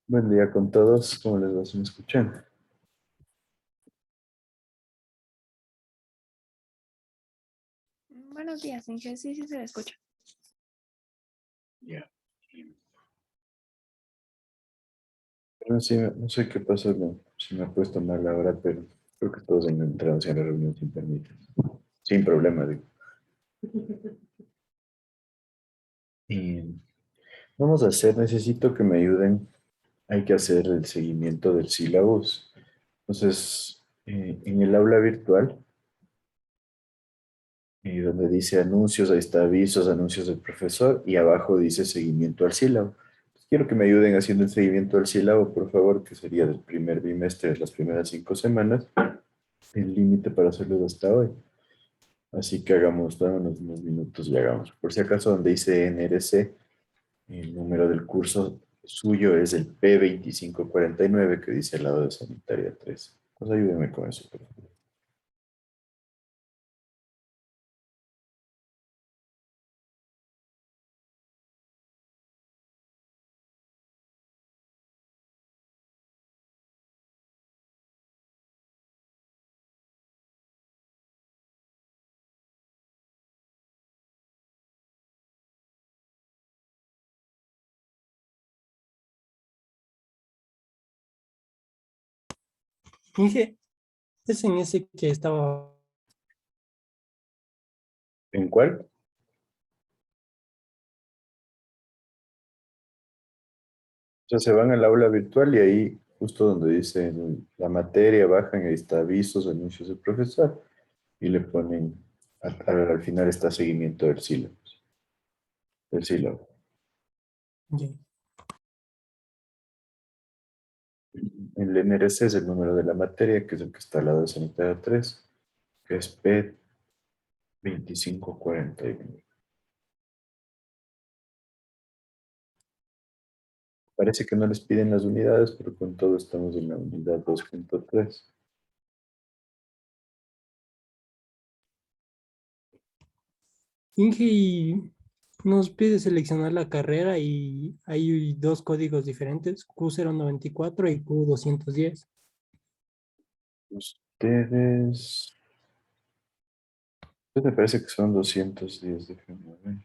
Buen día con todos. ¿Cómo les va? ¿Se me escuchan? Buenos días, Inge. Sí, sí se le escucha. Ya. Pero sí, no sé qué pasó, si me ha puesto mal ahora, pero creo que todos han entrado hacia la reunión sin permiso. Sin problema, digo. Y vamos a hacer, necesito que me ayuden. Hay que hacer el seguimiento del sílabus. Entonces, en el aula virtual, donde dice anuncios, ahí está avisos, anuncios del profesor, y abajo dice seguimiento al sílabo. Quiero que me ayuden haciendo el seguimiento al sílabo, por favor, que sería del primer bimestre, de las primeras 5 semanas, el límite para hacerlo hasta hoy. Así que hagamos, dámonos unos minutos y hagamos. Por si acaso, donde dice NRC, el número del curso suyo es el P2549, que dice al lado de Sanitaria 3. Pues ayúdenme con eso, por favor. Inge, es en ese que estaba. ¿En cuál? O sea, se van al aula virtual y ahí, justo donde dice la materia, bajan, ahí está avisos, anuncios del profesor, y le ponen, al final está seguimiento del sílabo. Del sílabo. Ya. El NRC es el número de la materia, que es el que está al lado de Sanitario 3, que es P2549. Parece que no les piden las unidades, pero con todo estamos en la unidad 2.3. Inge, y nos pide seleccionar la carrera y hay dos códigos diferentes, Q094 y Q210. Ustedes, me parece que son 210, déjenme ver.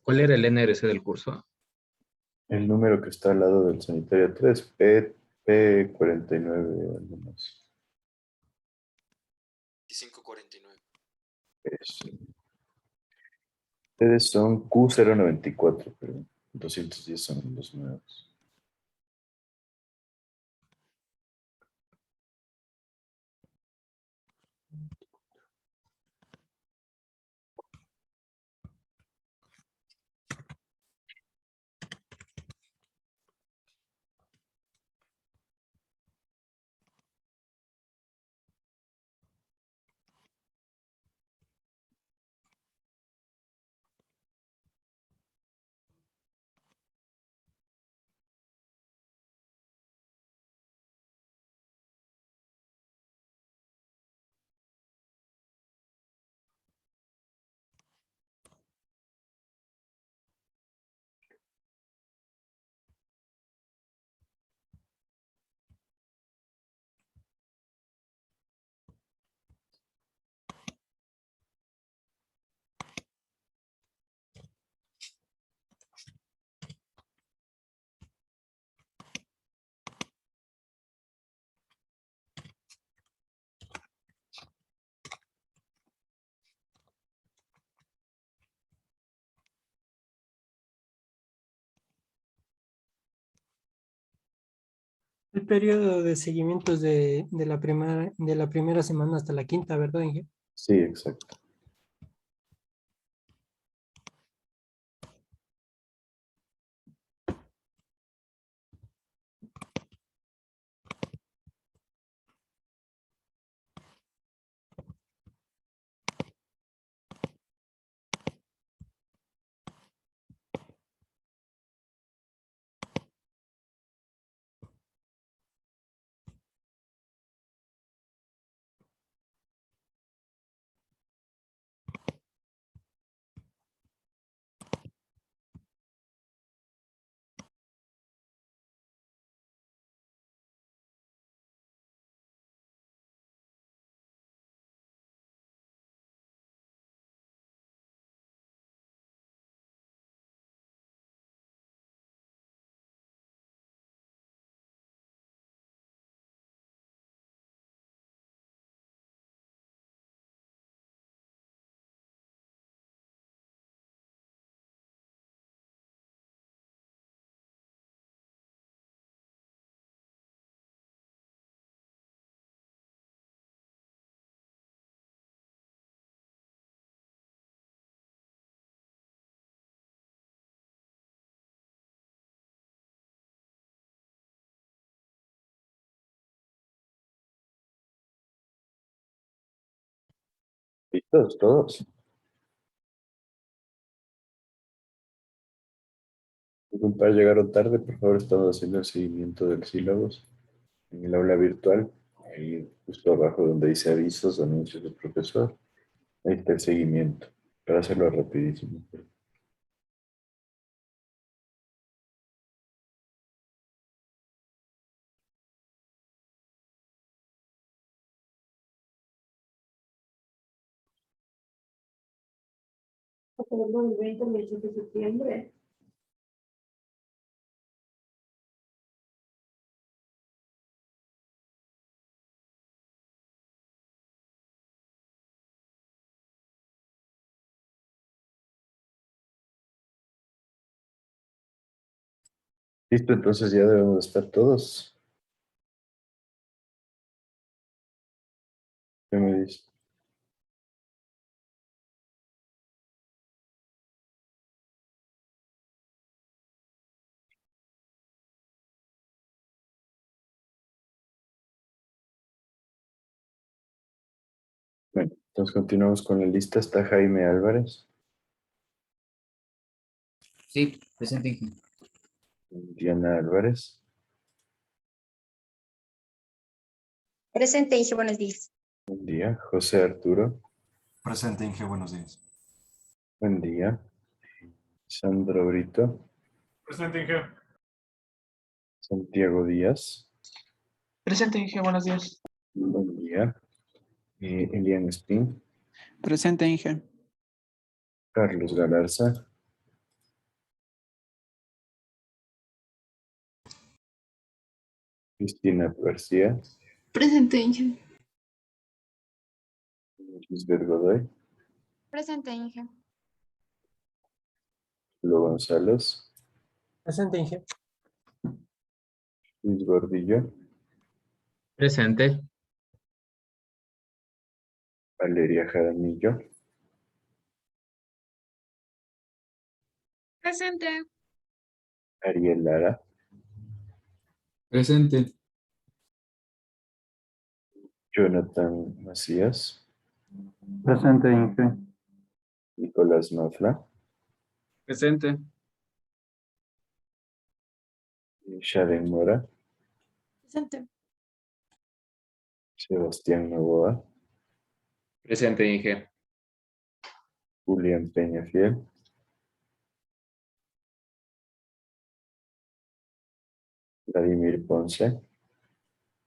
¿Cuál era el NRC del curso? El número que está al lado del sanitario 3, P49, algo más. 2549. Eso. Ustedes son Q094, perdón. 210 son los nuevos. El periodo de seguimiento es de la primera semana hasta la quinta, ¿verdad, Inge? Sí, exacto. ¿Listos todos? Disculpa, llegaron tarde, por favor, estamos haciendo el seguimiento del sílabos en el aula virtual, ahí justo abajo donde dice avisos, anuncios del profesor, ahí está el seguimiento, para hacerlo rapidísimo. Hacemos el 20 el 18 de septiembre. Listo, entonces ya debemos estar todos. ¿Qué me dice? Bueno, entonces continuamos con la lista. Está Jaime Álvarez, Sí, presente, Inge. Diana Álvarez, Presente, Inge, buenos días. buen día. José Arturo, Presente, Inge, buenos días. buen día. Sandro Brito, Presente, Inge. Santiago Díaz, Presente, Inge, buenos días. buen día. Elian Spin, Presente, Inge. Carlos Galarza, Cristina García, Presente, Inge. Lisbeth Godoy, Presente, Inge. Lo González, Presente, Inge. Luis Gordillo, Presente. Valeria Jaramillo, Presente. Ariel Lara, Presente. Jonathan Macías, Presente, Inge. Nicolás Nofla, Presente. Shaden Mora, Presente. Sebastián Novoa, Presente, Inge. Julián Peñafiel, Vladimir Ponce,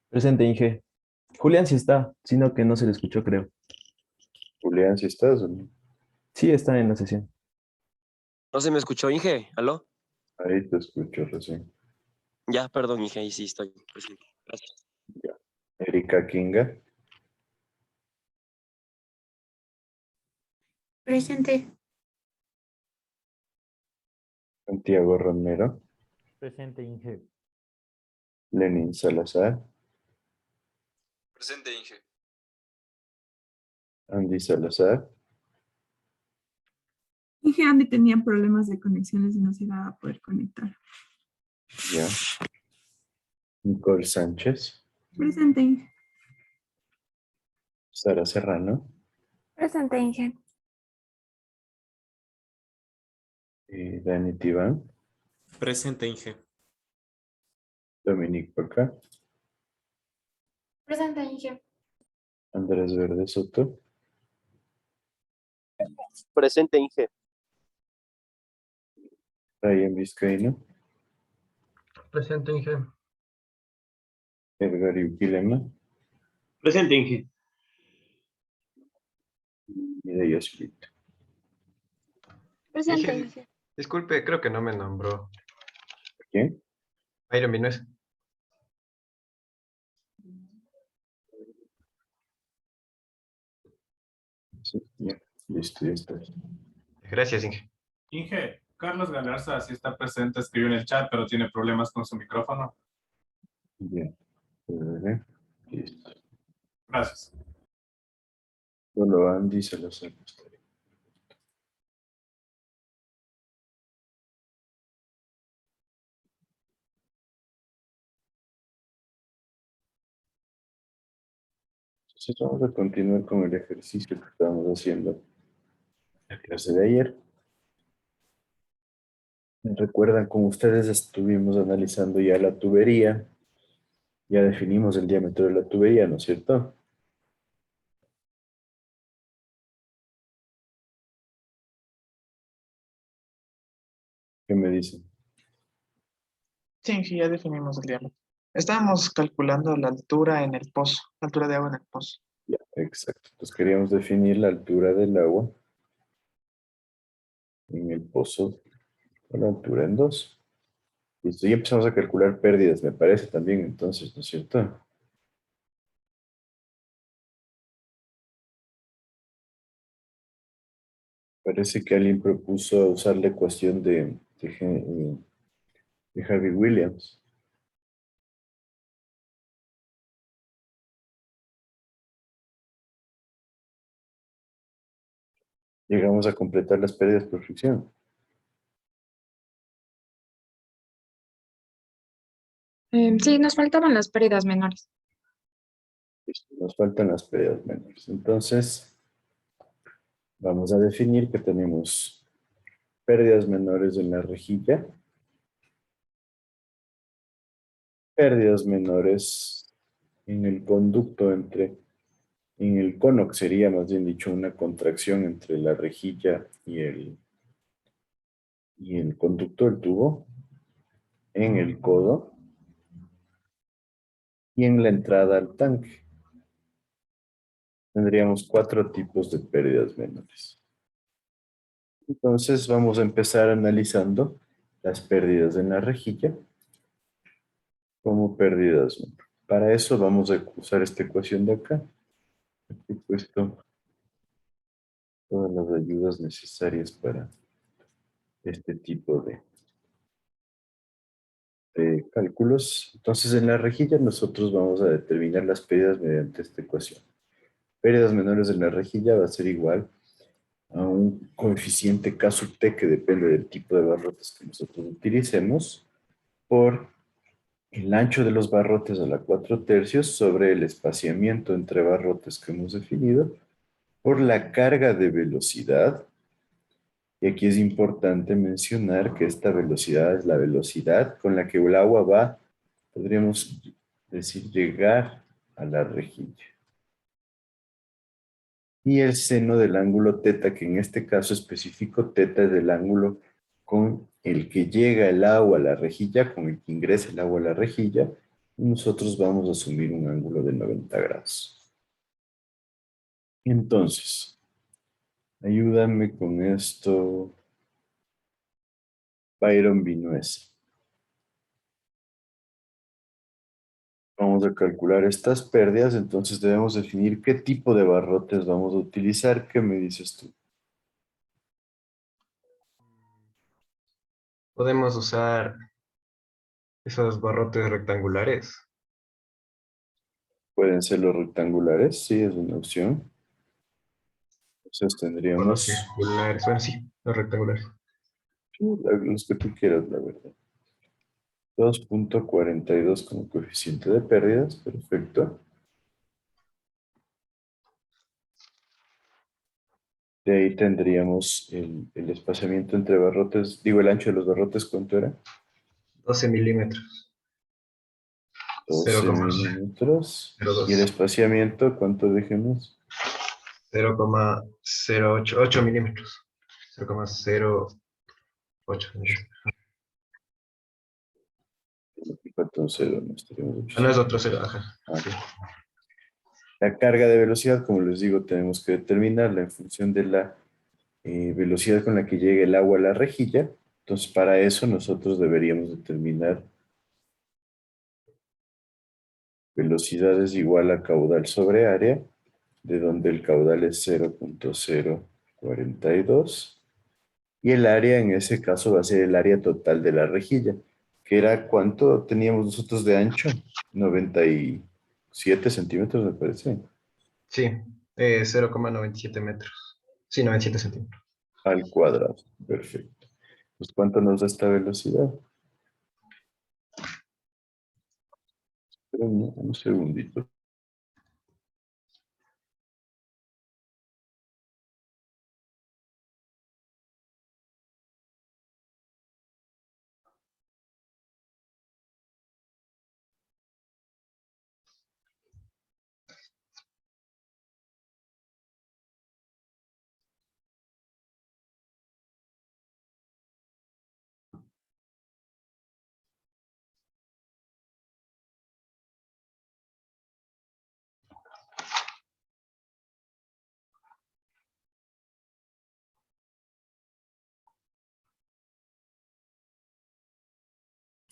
Presente, Inge. Julián sí está, sino que no se le escuchó, creo. Julián, si estás o no? Sí está en la sesión. No se me escuchó, Inge. ¿Aló? Ahí te escucho recién. Ya, perdón, Inge, ahí sí estoy presente. Gracias. Ya. Erika Kinga, Presente. Santiago Romero, Presente, Inge. Lenin Salazar, Presente, Inge. Andy Salazar, Inge Andy tenía problemas de conexiones y no se iba a poder conectar. ya. Nicole Sánchez, Presente, Inge. Sara Serrano, Presente, Inge. Dani Tibán, Presente, Inge. Dominique Porca, Presente, Inge. Andrés Verde Soto, Presente, Inge. Ryan Vizcaíno, Presente, Inge. Edgar Uquilema, Presente, Inge. Mireya Split. Presente, Inge, Inge. disculpe, creo que no me nombró. ¿Quién? Iron Minuez. Sí, ya. Listo, ya está. Gracias, Inge. Inge, Carlos Galarza sí está presente, escribió en el chat, pero tiene problemas con su micrófono. Ya. Listo. Gracias. Solo Andy Salazar. Entonces vamos a continuar con el ejercicio que estábamos haciendo la clase de ayer. Recuerdan, con ustedes estuvimos analizando ya la tubería, ya definimos el diámetro de la tubería, ¿no es cierto? ¿Qué me dicen? Sí, Inge, ya definimos el diámetro. Estábamos calculando la altura en el pozo, la altura de agua en el pozo. Ya, exacto. Entonces queríamos definir la altura del agua en el pozo con la altura en 2. Listo, y empezamos a calcular pérdidas, me parece también, entonces, ¿no es cierto? Parece que alguien propuso usar la ecuación de Harvey Williams. Llegamos a completar las pérdidas por fricción. Sí, nos faltaban las pérdidas menores. Listo, nos faltan las pérdidas menores. Entonces, vamos a definir que tenemos pérdidas menores en la rejilla, pérdidas menores en el conducto en el cono, que sería más bien dicho una contracción entre la rejilla y el conducto del tubo, en el codo y en la entrada al tanque. Tendríamos 4 tipos de pérdidas menores. Entonces vamos a empezar analizando las pérdidas en la rejilla como pérdidas menores. Para eso vamos a usar esta ecuación de acá. Aquí he puesto todas las ayudas necesarias para este tipo de cálculos. Entonces en la rejilla nosotros vamos a determinar las pérdidas mediante esta ecuación. Pérdidas menores en la rejilla va a ser igual a un coeficiente K sub T que depende del tipo de barrotes que nosotros utilicemos por el ancho de los barrotes a la 4/3 sobre el espaciamiento entre barrotes que hemos definido por la carga de velocidad. Y aquí es importante mencionar que esta velocidad es la velocidad con la que el agua va, podríamos decir, llegar a la rejilla. Y el seno del ángulo teta, que en este caso específico teta es el ángulo con el que llega el agua a la rejilla, con el que ingresa el agua a la rejilla, y nosotros vamos a asumir un ángulo de 90 grados. Entonces, ayúdame con esto, Byron Vinuesa. Vamos a calcular estas pérdidas, entonces debemos definir qué tipo de barrotes vamos a utilizar. ¿Qué me dices tú? Podemos usar esos barrotes rectangulares. Pueden ser los rectangulares, sí, es una opción. Entonces O los tendríamos circulares. Bueno, sí, los rectangulares. los que tú quieras, la verdad. 2.42 como coeficiente de pérdidas, perfecto. De ahí tendríamos el espaciamiento entre barrotes, digo, el ancho de los barrotes, ¿cuánto era? 12 milímetros. 12 milímetros. Y el espaciamiento, ¿cuánto dejemos? 0,08 milímetros. 0,08 milímetros. Falta un cero, no estaríamos Ah, no es otro cero, ajá. Sí. La carga de velocidad, como les digo, tenemos que determinarla en función de la velocidad con la que llega el agua a la rejilla. Entonces, para eso nosotros deberíamos determinar velocidad es igual a caudal sobre área, de donde el caudal es 0.042. Y el área en ese caso va a ser el área total de la rejilla, que era ¿cuánto teníamos nosotros de ancho? 97 centímetros, me parece. Sí, 0,97 metros. Sí, 97 centímetros. Al cuadrado, perfecto. Pues ¿cuánto nos da esta velocidad? Espérenme un segundito.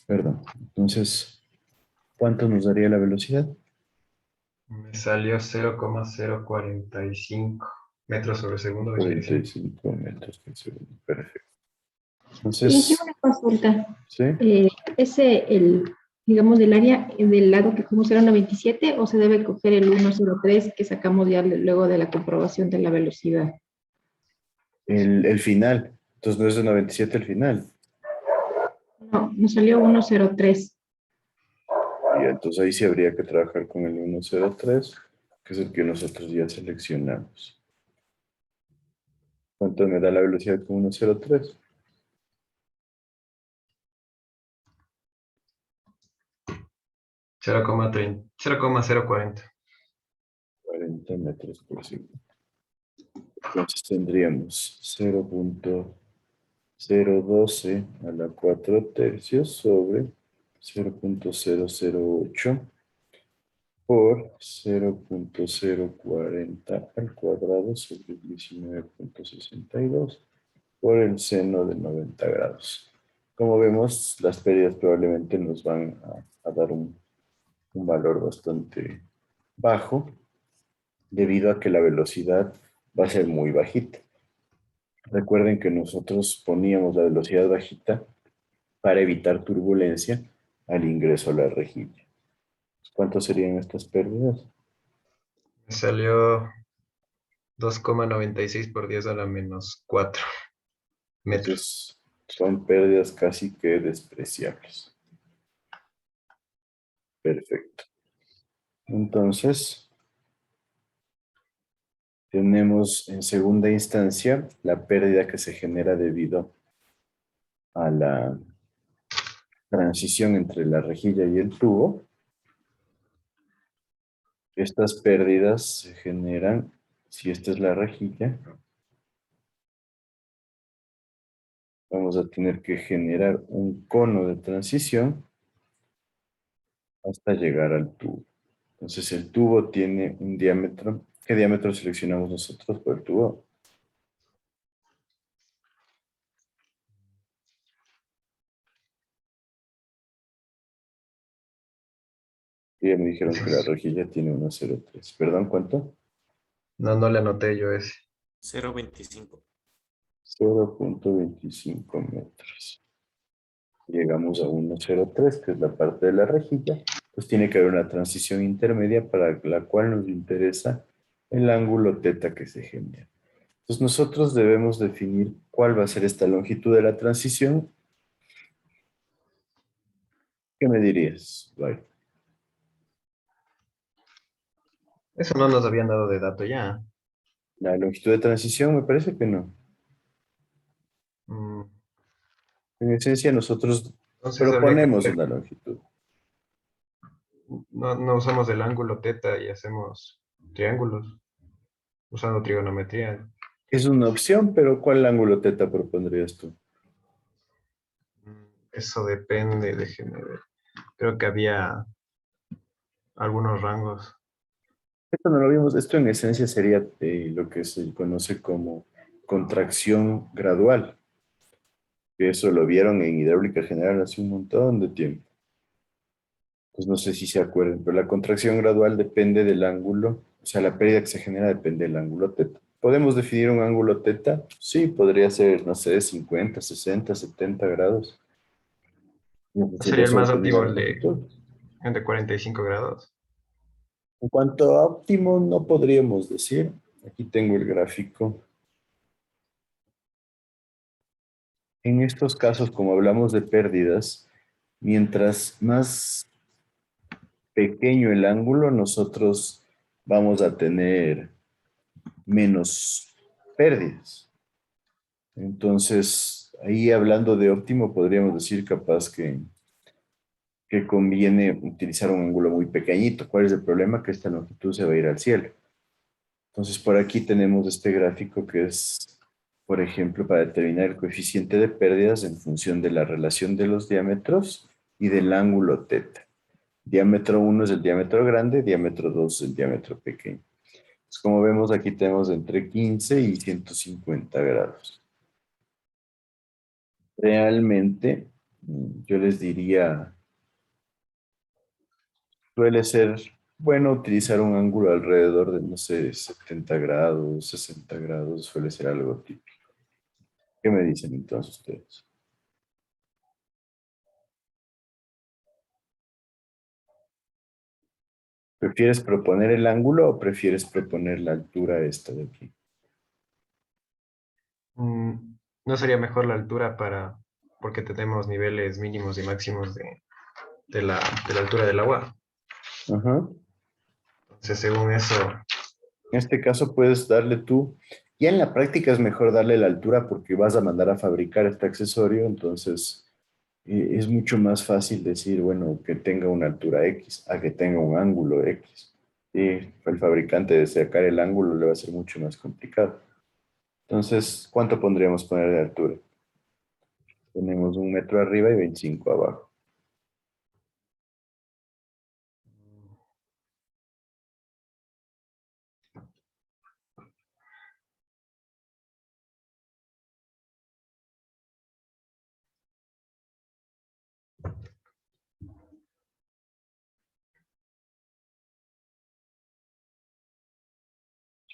Perdón. Entonces, ¿cuánto nos daría la velocidad? Me salió 0,045 metros sobre segundo de dirección. 45 metros por segundo. Perfecto. Inge, Entonces, una consulta. ¿sí? Digamos, del área del lado que cogemos era 1.27 o se debe coger el 1.03 que sacamos ya luego de la comprobación de la velocidad. El final. Entonces, no es de 97 el final. No, nos salió 1.03. Y entonces ahí sí habría que trabajar con el 103, que es el que nosotros ya seleccionamos. ¿Cuánto me da la velocidad con 103? 0,040. 40 metros por segundo. Entonces tendríamos 0,012 a la 4 tercios sobre 0,008 por 0,040 al cuadrado sobre 19,62 por el seno de 90 grados. Como vemos, las pérdidas probablemente nos van a dar un valor bastante bajo debido a que la velocidad va a ser muy bajita. Recuerden que nosotros poníamos la velocidad bajita para evitar turbulencia al ingreso a la rejilla. ¿Cuántas serían estas pérdidas? Me salió 2,96 por 10 a la menos 4 metros. Entonces, son pérdidas casi que despreciables. Perfecto. Entonces, tenemos en segunda instancia la pérdida que se genera debido a la transición entre la rejilla y el tubo. Estas pérdidas se generan, si esta es la rejilla, vamos a tener que generar un cono de transición hasta llegar al tubo. Entonces el tubo tiene un diámetro. ¿Qué diámetro seleccionamos nosotros por el tubo? Y ya me dijeron que la rejilla tiene 1,03. ¿Perdón, cuánto? No le anoté yo ese. 0,25. 0,25 metros. Llegamos a 1,03, que es la parte de la rejilla. Pues tiene que haber una transición intermedia para la cual nos interesa el ángulo θ que se genera. Entonces nosotros debemos definir cuál va a ser esta longitud de la transición. ¿Qué me dirías? Bye. Eso no nos habían dado de dato ya. La longitud de transición me parece que no. Mm, En esencia nosotros Entonces proponemos una longitud. no usamos el ángulo θ y hacemos triángulos usando trigonometría. Es una opción, pero ¿cuál ángulo θ propondrías tú? Eso depende, déjenme ver. Creo que había algunos rangos. Esto no lo vimos. Esto en esencia sería lo que se conoce como contracción gradual. Que eso lo vieron en hidráulica general hace un montón de tiempo. Pues no sé si se acuerdan, pero la contracción gradual depende del ángulo, o sea, la pérdida que se genera depende del ángulo θ. ¿Podemos definir un ángulo θ? Sí, podría ser, no sé, 50, 60, 70 grados. Sería el más óptimo el longitud. de 45 grados. En cuanto a óptimo, no podríamos decir. Aquí tengo el gráfico. En estos casos, como hablamos de pérdidas, mientras más pequeño el ángulo, nosotros vamos a tener menos pérdidas. Entonces, ahí hablando de óptimo, podríamos decir capaz que conviene utilizar un ángulo muy pequeñito. ¿Cuál es el problema? Que esta longitud se va a ir al cielo. Entonces, por aquí tenemos este gráfico que es, por ejemplo, para determinar el coeficiente de pérdidas en función de la relación de los diámetros y del ángulo θ. Diámetro 1 es el diámetro grande, diámetro 2 es el diámetro pequeño. Entonces, como vemos, aquí tenemos entre 15 y 150 grados. Realmente, Yo les diría, suele ser bueno utilizar un ángulo alrededor de, no sé, 70 grados, 60 grados, suele ser algo típico. ¿Qué me dicen entonces ustedes? ¿Prefieres proponer el ángulo o prefieres proponer la altura esta de aquí? ¿No sería mejor la altura porque tenemos niveles mínimos y máximos de la altura del agua? Ajá. Entonces, según eso, En este caso puedes darle tú, ya en la práctica es mejor darle la altura porque vas a mandar a fabricar este accesorio, entonces es mucho más fácil decir, bueno, que tenga una altura X a que tenga un ángulo X. Y el fabricante de sacar el ángulo le va a ser mucho más complicado. Entonces, ¿cuánto podríamos poner de altura? Tenemos 1 metro arriba y 25 abajo.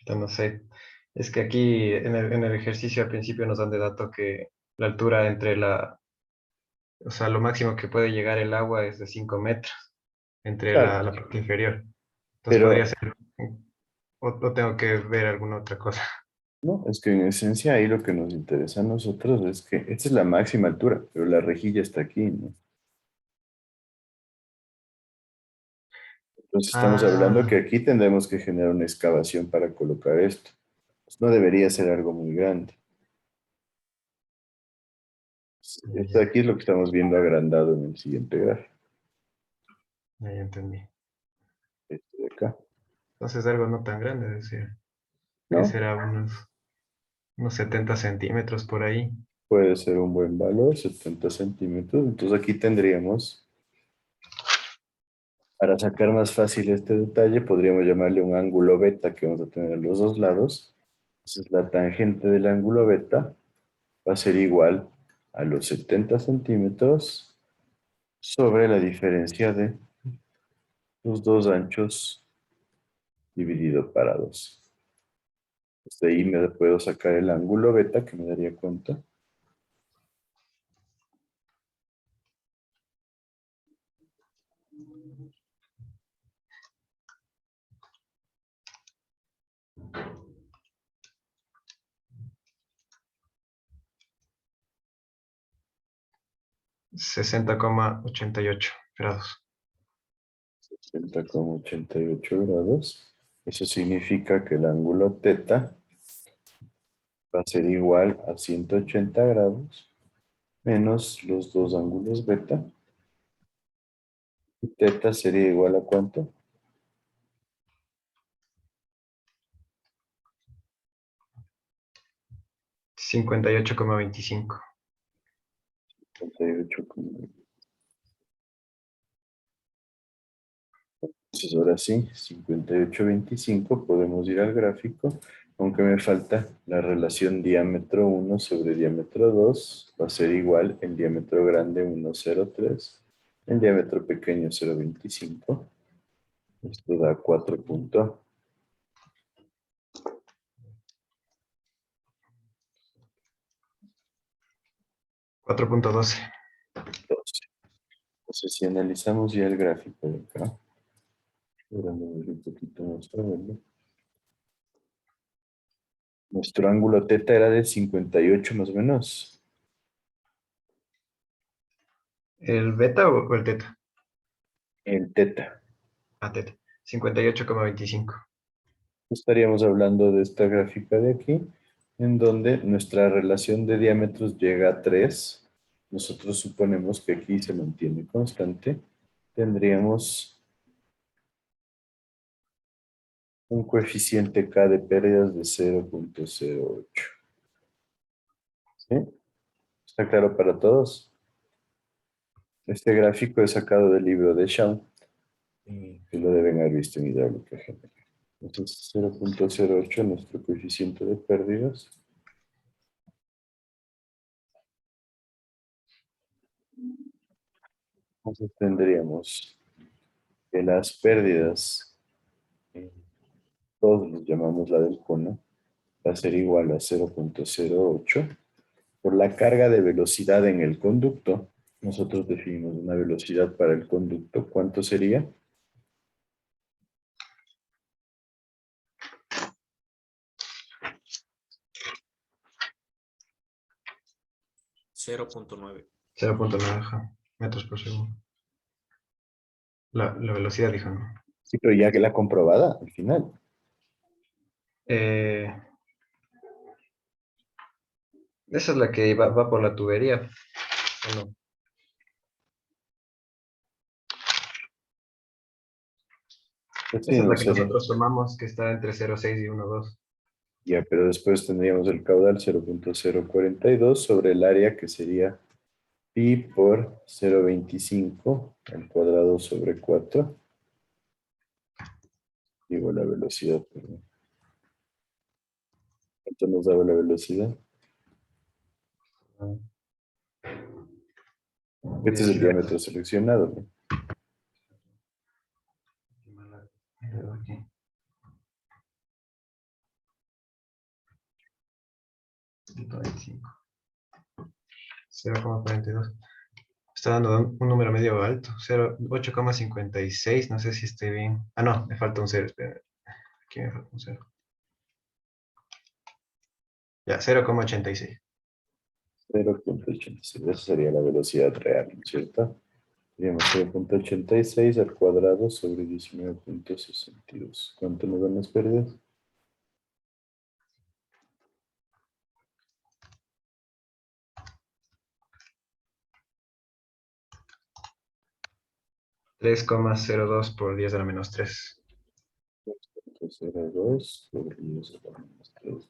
yo no sé. Es que aquí en el ejercicio al principio nos dan de dato que la altura o sea, lo máximo que puede llegar el agua es de 5 metros entre Claro, la parte inferior. Entonces podría pero ser, o tengo que ver alguna otra cosa. no, es que en esencia ahí lo que nos interesa a nosotros es que esta es la máxima altura, pero la rejilla está aquí, ¿no? Entonces estamos hablando que Ah, aquí tendremos que generar una excavación para colocar esto. Pues no debería ser algo muy grande. Esto de ya, aquí es lo que estamos viendo agrandado en el siguiente gráfico. ya entendí. Este de acá. Entonces algo no tan grande, es decir, que ¿No? será unos 70 centímetros por ahí. Puede ser un buen valor, 70 centímetros. Entonces aquí tendríamos, para sacar más fácil este detalle, podríamos llamarle un ángulo beta que vamos a tener en los dos lados. Entonces la tangente del ángulo beta va a ser igual a los 70 centímetros sobre la diferencia de los dos anchos dividido para 2. Desde ahí me puedo sacar el ángulo beta que me daría cuenta. Sesenta coma ochenta y ocho grados. 60,88 grados. Eso significa que el ángulo teta va a ser igual a 180 grados menos los dos ángulos beta. Y teta sería igual a ¿cuánto? 58,25. 58. Entonces ahora sí, 58,25, podemos ir al gráfico, aunque me falta la relación diámetro 1 sobre diámetro 2, va a ser igual el diámetro grande 1,03, el diámetro pequeño 0,25, esto da 4,12. 4,12. Entonces si analizamos ya el gráfico de acá, ahora me voy un poquito más a verlo. Nuestro ángulo teta era de 58 más o menos. ¿El beta o el teta? El teta. Ah, teta. 58,25. Estaríamos hablando de esta gráfica de aquí, en donde nuestra relación de diámetros llega a 3. Nosotros suponemos que aquí se mantiene constante. Tendríamos un coeficiente K de pérdidas de 0,08. ¿Sí? ¿Está claro para todos? Este gráfico es sacado del libro de Shaw, que lo deben haber visto en hidráulica general. Entonces, 0,08 nuestro coeficiente de pérdidas. Entonces tendríamos que las pérdidas, todos los llamamos la del cono, va a ser igual a 0.08 por la carga de velocidad en el conducto. Nosotros definimos una velocidad para el conducto. ¿Cuánto sería? 0.9. 0.9 metros por segundo. La velocidad, dijo, ¿no? Sí, pero ya que la comprobada al final. Esa es la que va por la tubería. ¿O no? Pues sí, Esa es no la que sería. nosotros tomamos, que está entre 0.6 y 1.2. Ya, pero después tendríamos el caudal 0.042 sobre el área que sería pi por 0.25 al cuadrado sobre 4. Digo la velocidad, perdón. ¿Cuánto nos daba la velocidad? Este es el diámetro seleccionado, ¿no? .25. 0.42. Está dando un número medio alto. 8,56. No sé si estoy bien. Ah, no, me falta un 0. Espera. Aquí me falta un 0. Ya, 0,86. 0.86. Esa sería la velocidad real, ¿no es cierto? Tenemos 0.86 al cuadrado sobre 19.62. ¿Cuánto nos dan las pérdidas? $3,02 por 10 a la menos 3. 0.02 sobre 10 a la menos 3.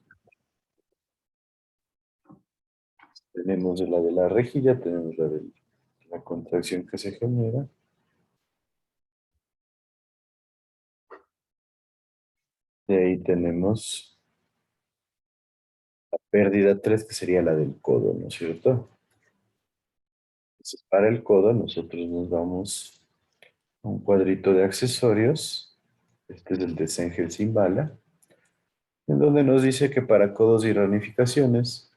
Tenemos la de la rejilla, tenemos la de la contracción que se genera. De ahí tenemos la pérdida 3, que sería la del codo, ¿no es cierto? Entonces, para el codo nosotros nos vamos a un cuadrito de accesorios. Este es el de Sengel sin bala, en donde nos dice que para codos y ramificaciones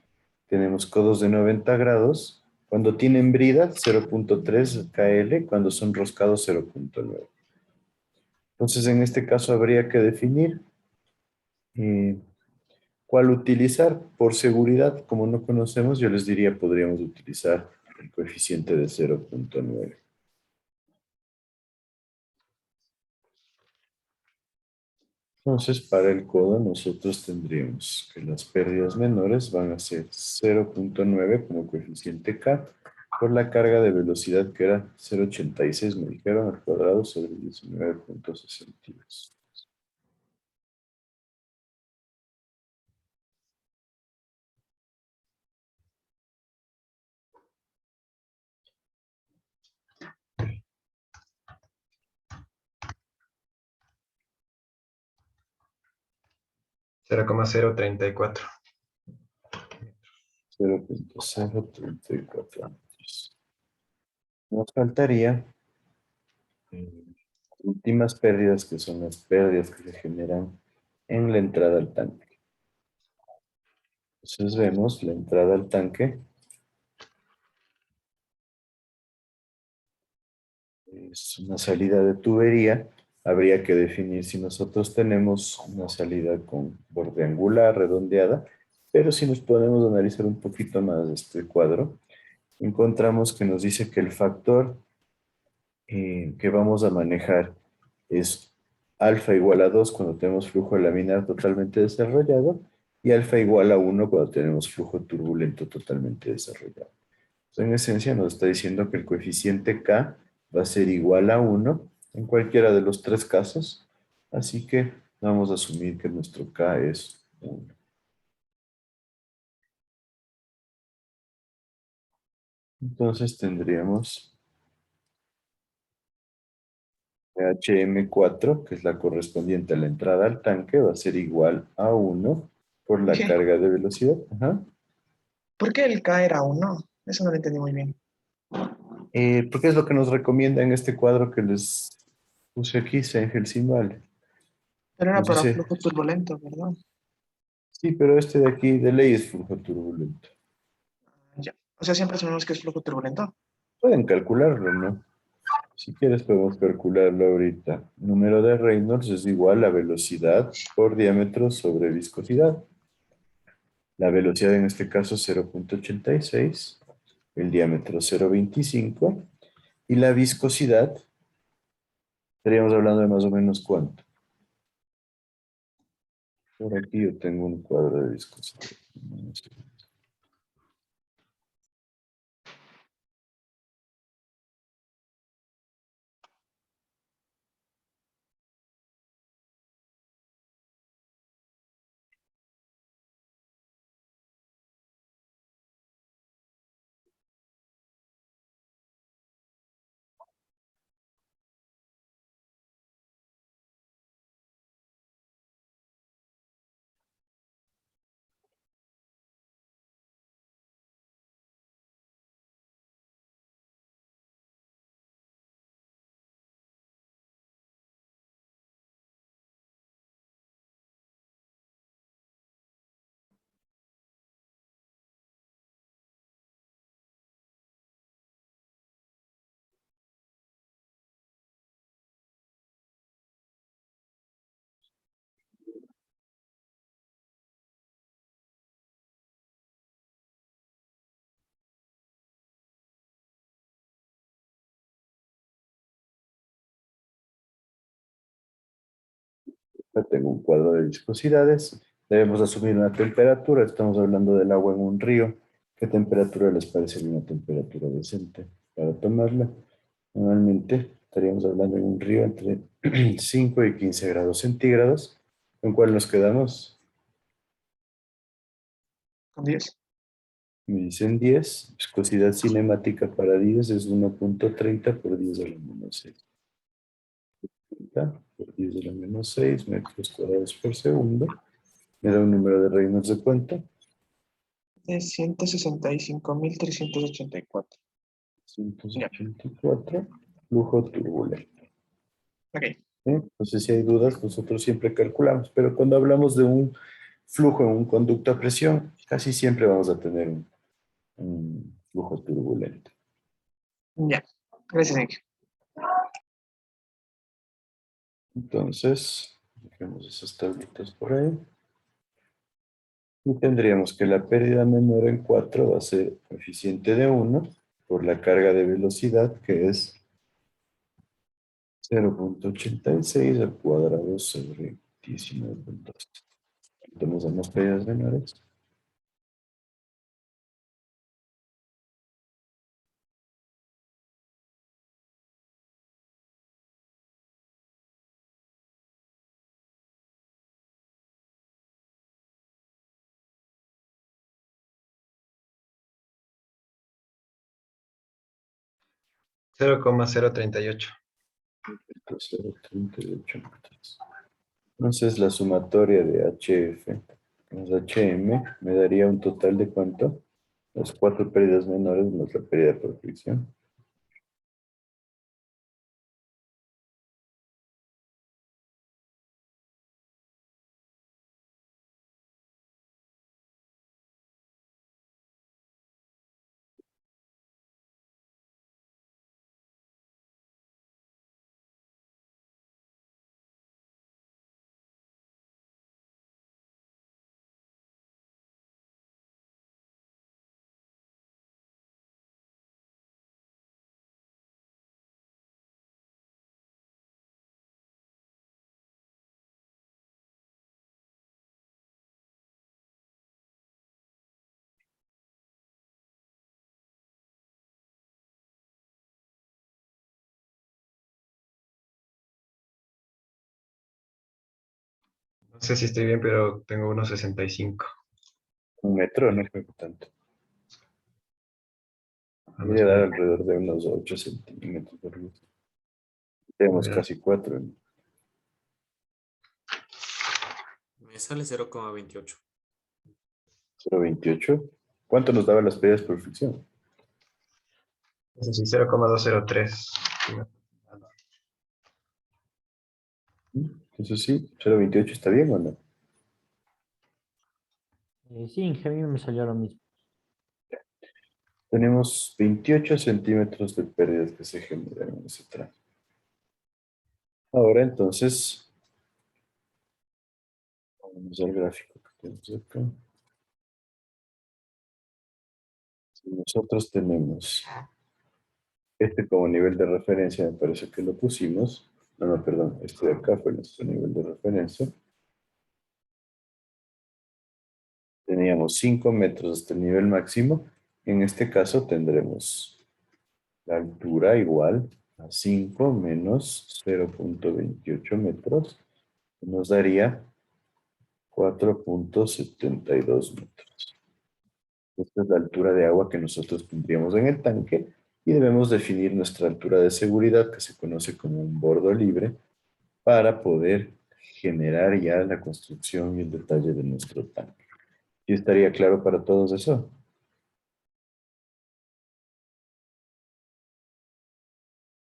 tenemos codos de 90 grados, cuando tienen brida 0.3 KL, cuando son roscados 0.9. Entonces en este caso habría que definir cuál utilizar. Por seguridad, como no conocemos, yo les diría podríamos utilizar el coeficiente de 0.9. Entonces, para el codo nosotros tendríamos que las pérdidas menores van a ser 0.9 como coeficiente K por la carga de velocidad que era 0.86, me dijeron, al cuadrado sobre 19.62. 0,034. 0.034 metros. Nos faltaría últimas pérdidas, que son las pérdidas que se generan en la entrada al tanque. Entonces vemos la entrada al tanque. Es una salida de tubería. Habría que definir si nosotros tenemos una salida con borde angular, redondeada, pero si nos podemos analizar un poquito más este cuadro, encontramos que nos dice que el factor que vamos a manejar es alfa igual a 2 cuando tenemos flujo laminar totalmente desarrollado y alfa igual a 1 cuando tenemos flujo turbulento totalmente desarrollado. Entonces, en esencia nos está diciendo que el coeficiente K va a ser igual a 1 en cualquiera de los tres casos, así que vamos a asumir que nuestro K es 1. Entonces tendríamos HM4, que es la correspondiente a la entrada al tanque, va a ser igual a 1 por la ¿Qué? carga de velocidad. Ajá. ¿Por qué el K era 1? Eso no lo entendí muy bien. Porque es lo que nos recomienda en este cuadro que les puse aquí, Sengel Simbal. Pero era Nos para dice, flujo turbulento, ¿verdad? sí, pero este de aquí de ley es flujo turbulento. Ya. O sea, siempre sabemos que es flujo turbulento. Pueden calcularlo, ¿no? Si quieres podemos calcularlo ahorita. Número de Reynolds es igual a velocidad por diámetro sobre viscosidad. La velocidad en este caso 0,86, el diámetro 0,25 y la viscosidad, estaríamos hablando de más o menos cuánto. Por aquí yo tengo un cuadro de viscosidad. Acá tengo un cuadro de viscosidades. Debemos asumir una temperatura. Estamos hablando del agua en un río. ¿Qué temperatura les parece una temperatura decente para tomarla? Normalmente estaríamos hablando en un río entre 5 y 15 grados centígrados. ¿Con cuál nos quedamos? Con 10. Me dicen 10. Viscosidad cinemática para 10 es 1,30 por 10 a la menos 6. Por 10 a la menos 6 metros cuadrados por segundo. Me da un número de Reynolds de cuenta. De 165.384. 184. Flujo turbulento. Ok. Entonces, si hay dudas, nosotros siempre calculamos, pero cuando hablamos de un flujo en un conducto a presión, casi siempre vamos a tener un flujo turbulento. Ya. Gracias, Enrique. Entonces, dejemos esas tablitas por ahí. Y tendríamos que la pérdida menor en 4 va a ser coeficiente de 1 por la carga de velocidad, que es 0,86 al cuadrado sobre 19,2. Entonces, damos pérdidas menores. Cero coma 038. 0,38 metros. Entonces la sumatoria de HF más HM me daría un total de ¿cuánto? Las 4 pérdidas menores más la pérdida por fricción. No sé si estoy bien, pero tengo 1,65. Un metro no fue tanto. A Debería los dar metros. alrededor de unos 8 centímetros. Tenemos Ya. casi 4. Me sale 0,28. 0,28. ¿Cuánto nos daban las pérdidas por fricción? Eso sí, 0,203. Entonces sí, 0,28 está bien o no. Sí, Inge, a mí me salió lo mismo. Tenemos 28 centímetros de pérdidas que se generan en ese tramo. Ahora entonces, vamos al gráfico que tenemos acá. Si nosotros tenemos este como nivel de referencia, me parece que lo pusimos. No, no, perdón, este de acá fue nuestro nivel de referencia. Teníamos 5 metros hasta el nivel máximo. En este caso tendremos la altura igual a 5 menos 0,28 metros. Nos daría 4,72 metros. Esta es la altura de agua que nosotros tendríamos en el tanque y debemos definir nuestra altura de seguridad, que se conoce como un bordo libre, para poder generar ya la construcción y el detalle de nuestro tanque. ¿Y estaría claro para todos eso?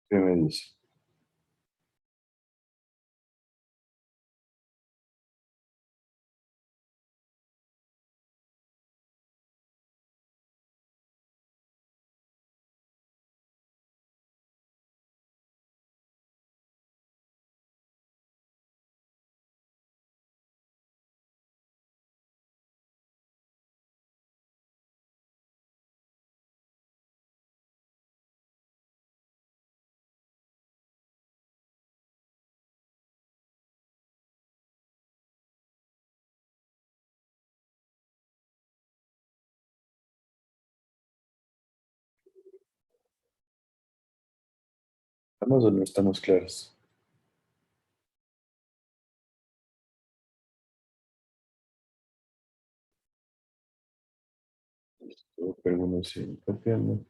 ¿Qué me dice? ¿Estamos o no estamos claros? Creo que algunos sí copiando.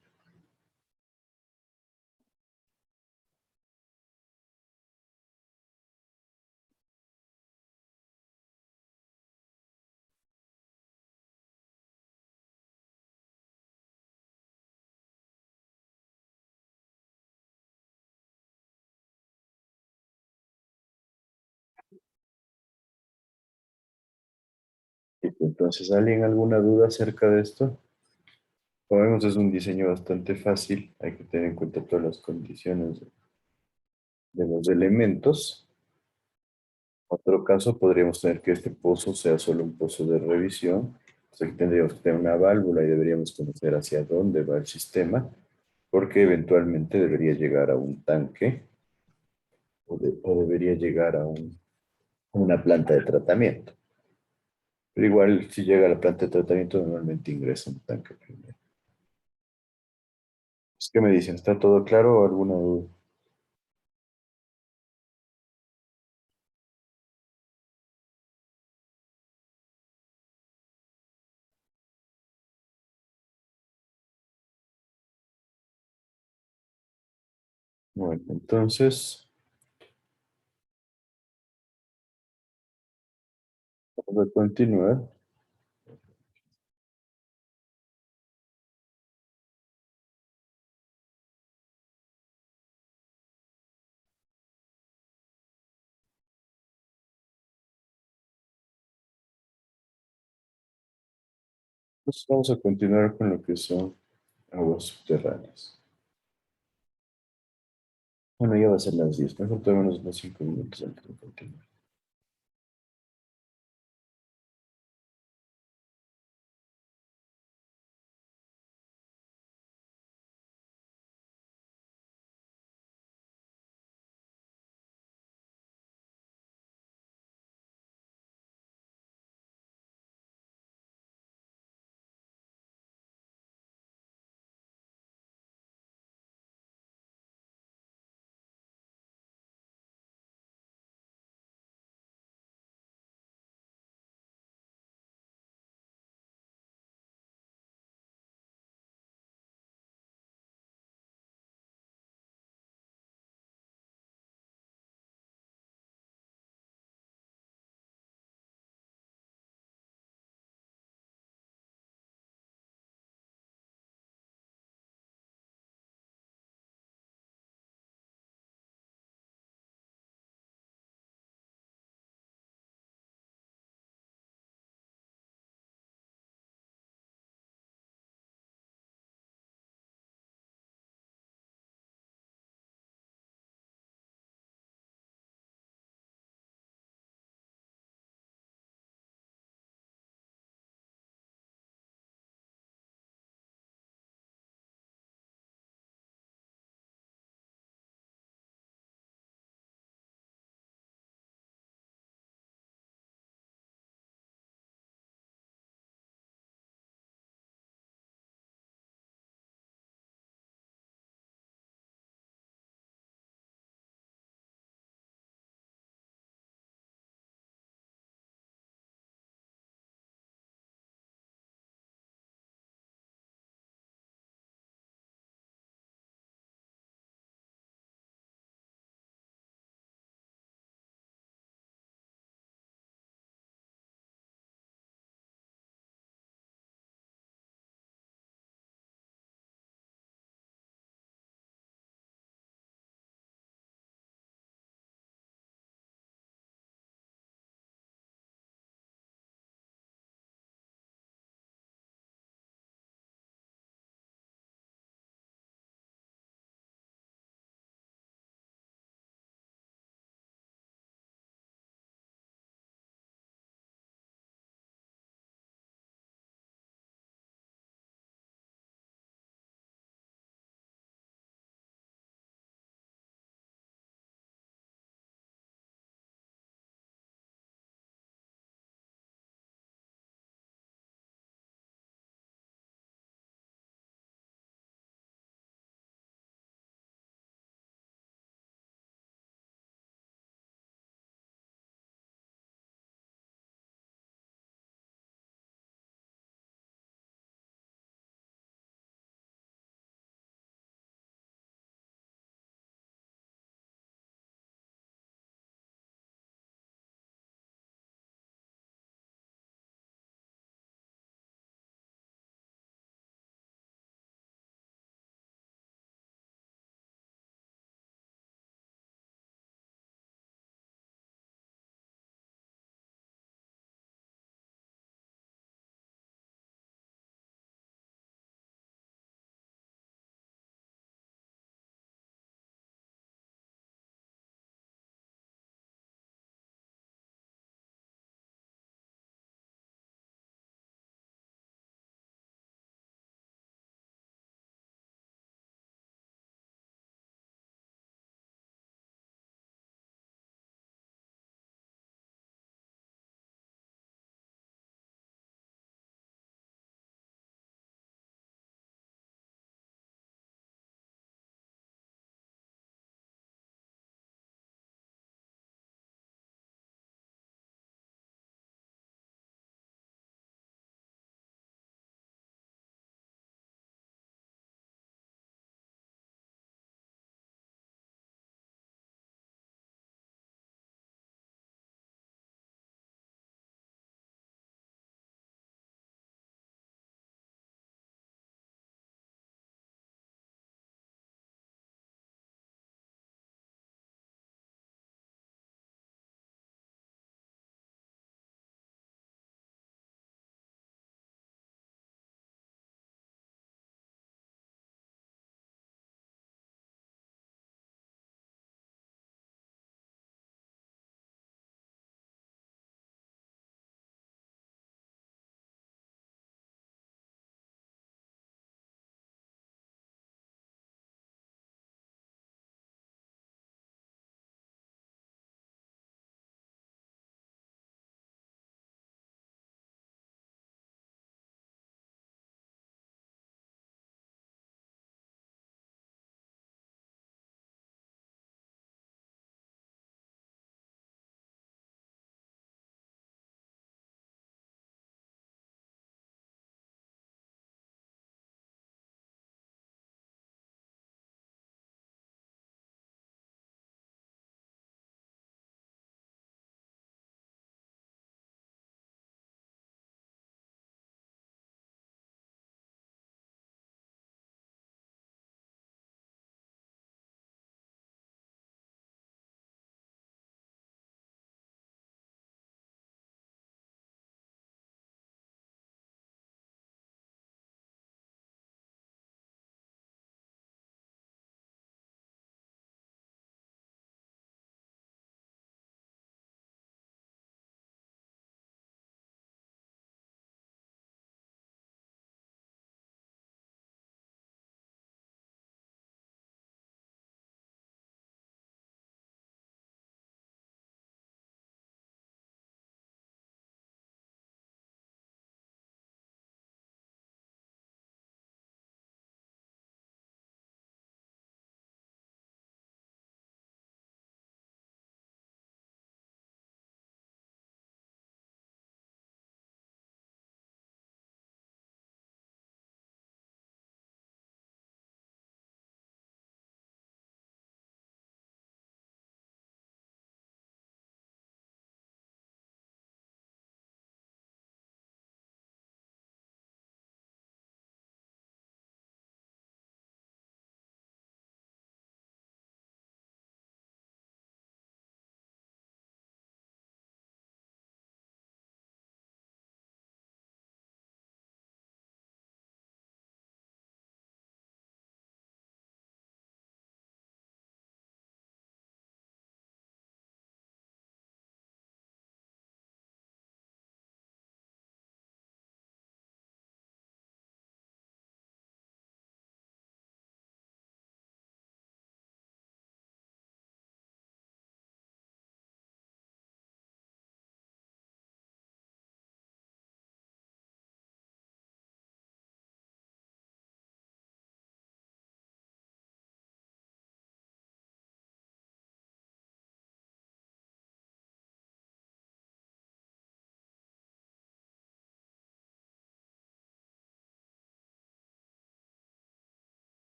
Entonces, ¿alguien alguna duda acerca de esto? Como vemos, es un diseño bastante fácil. Hay que tener en cuenta todas las condiciones de los elementos. Otro caso, podríamos tener que este pozo sea solo un pozo de revisión. Entonces, aquí tendríamos que tener una válvula y deberíamos conocer hacia dónde va el sistema, porque eventualmente debería llegar a un tanque o debería llegar a una planta de tratamiento. Pero igual, si llega a la planta de tratamiento, normalmente ingresa un tanque primero. ¿Qué me dicen? ¿Está todo claro o alguna duda? Bueno, entonces, vamos a continuar. Pues vamos a continuar con lo que son aguas subterráneas. Bueno, ya va a ser las 10. Mejor tomémonos unos 5 minutos antes de continuar.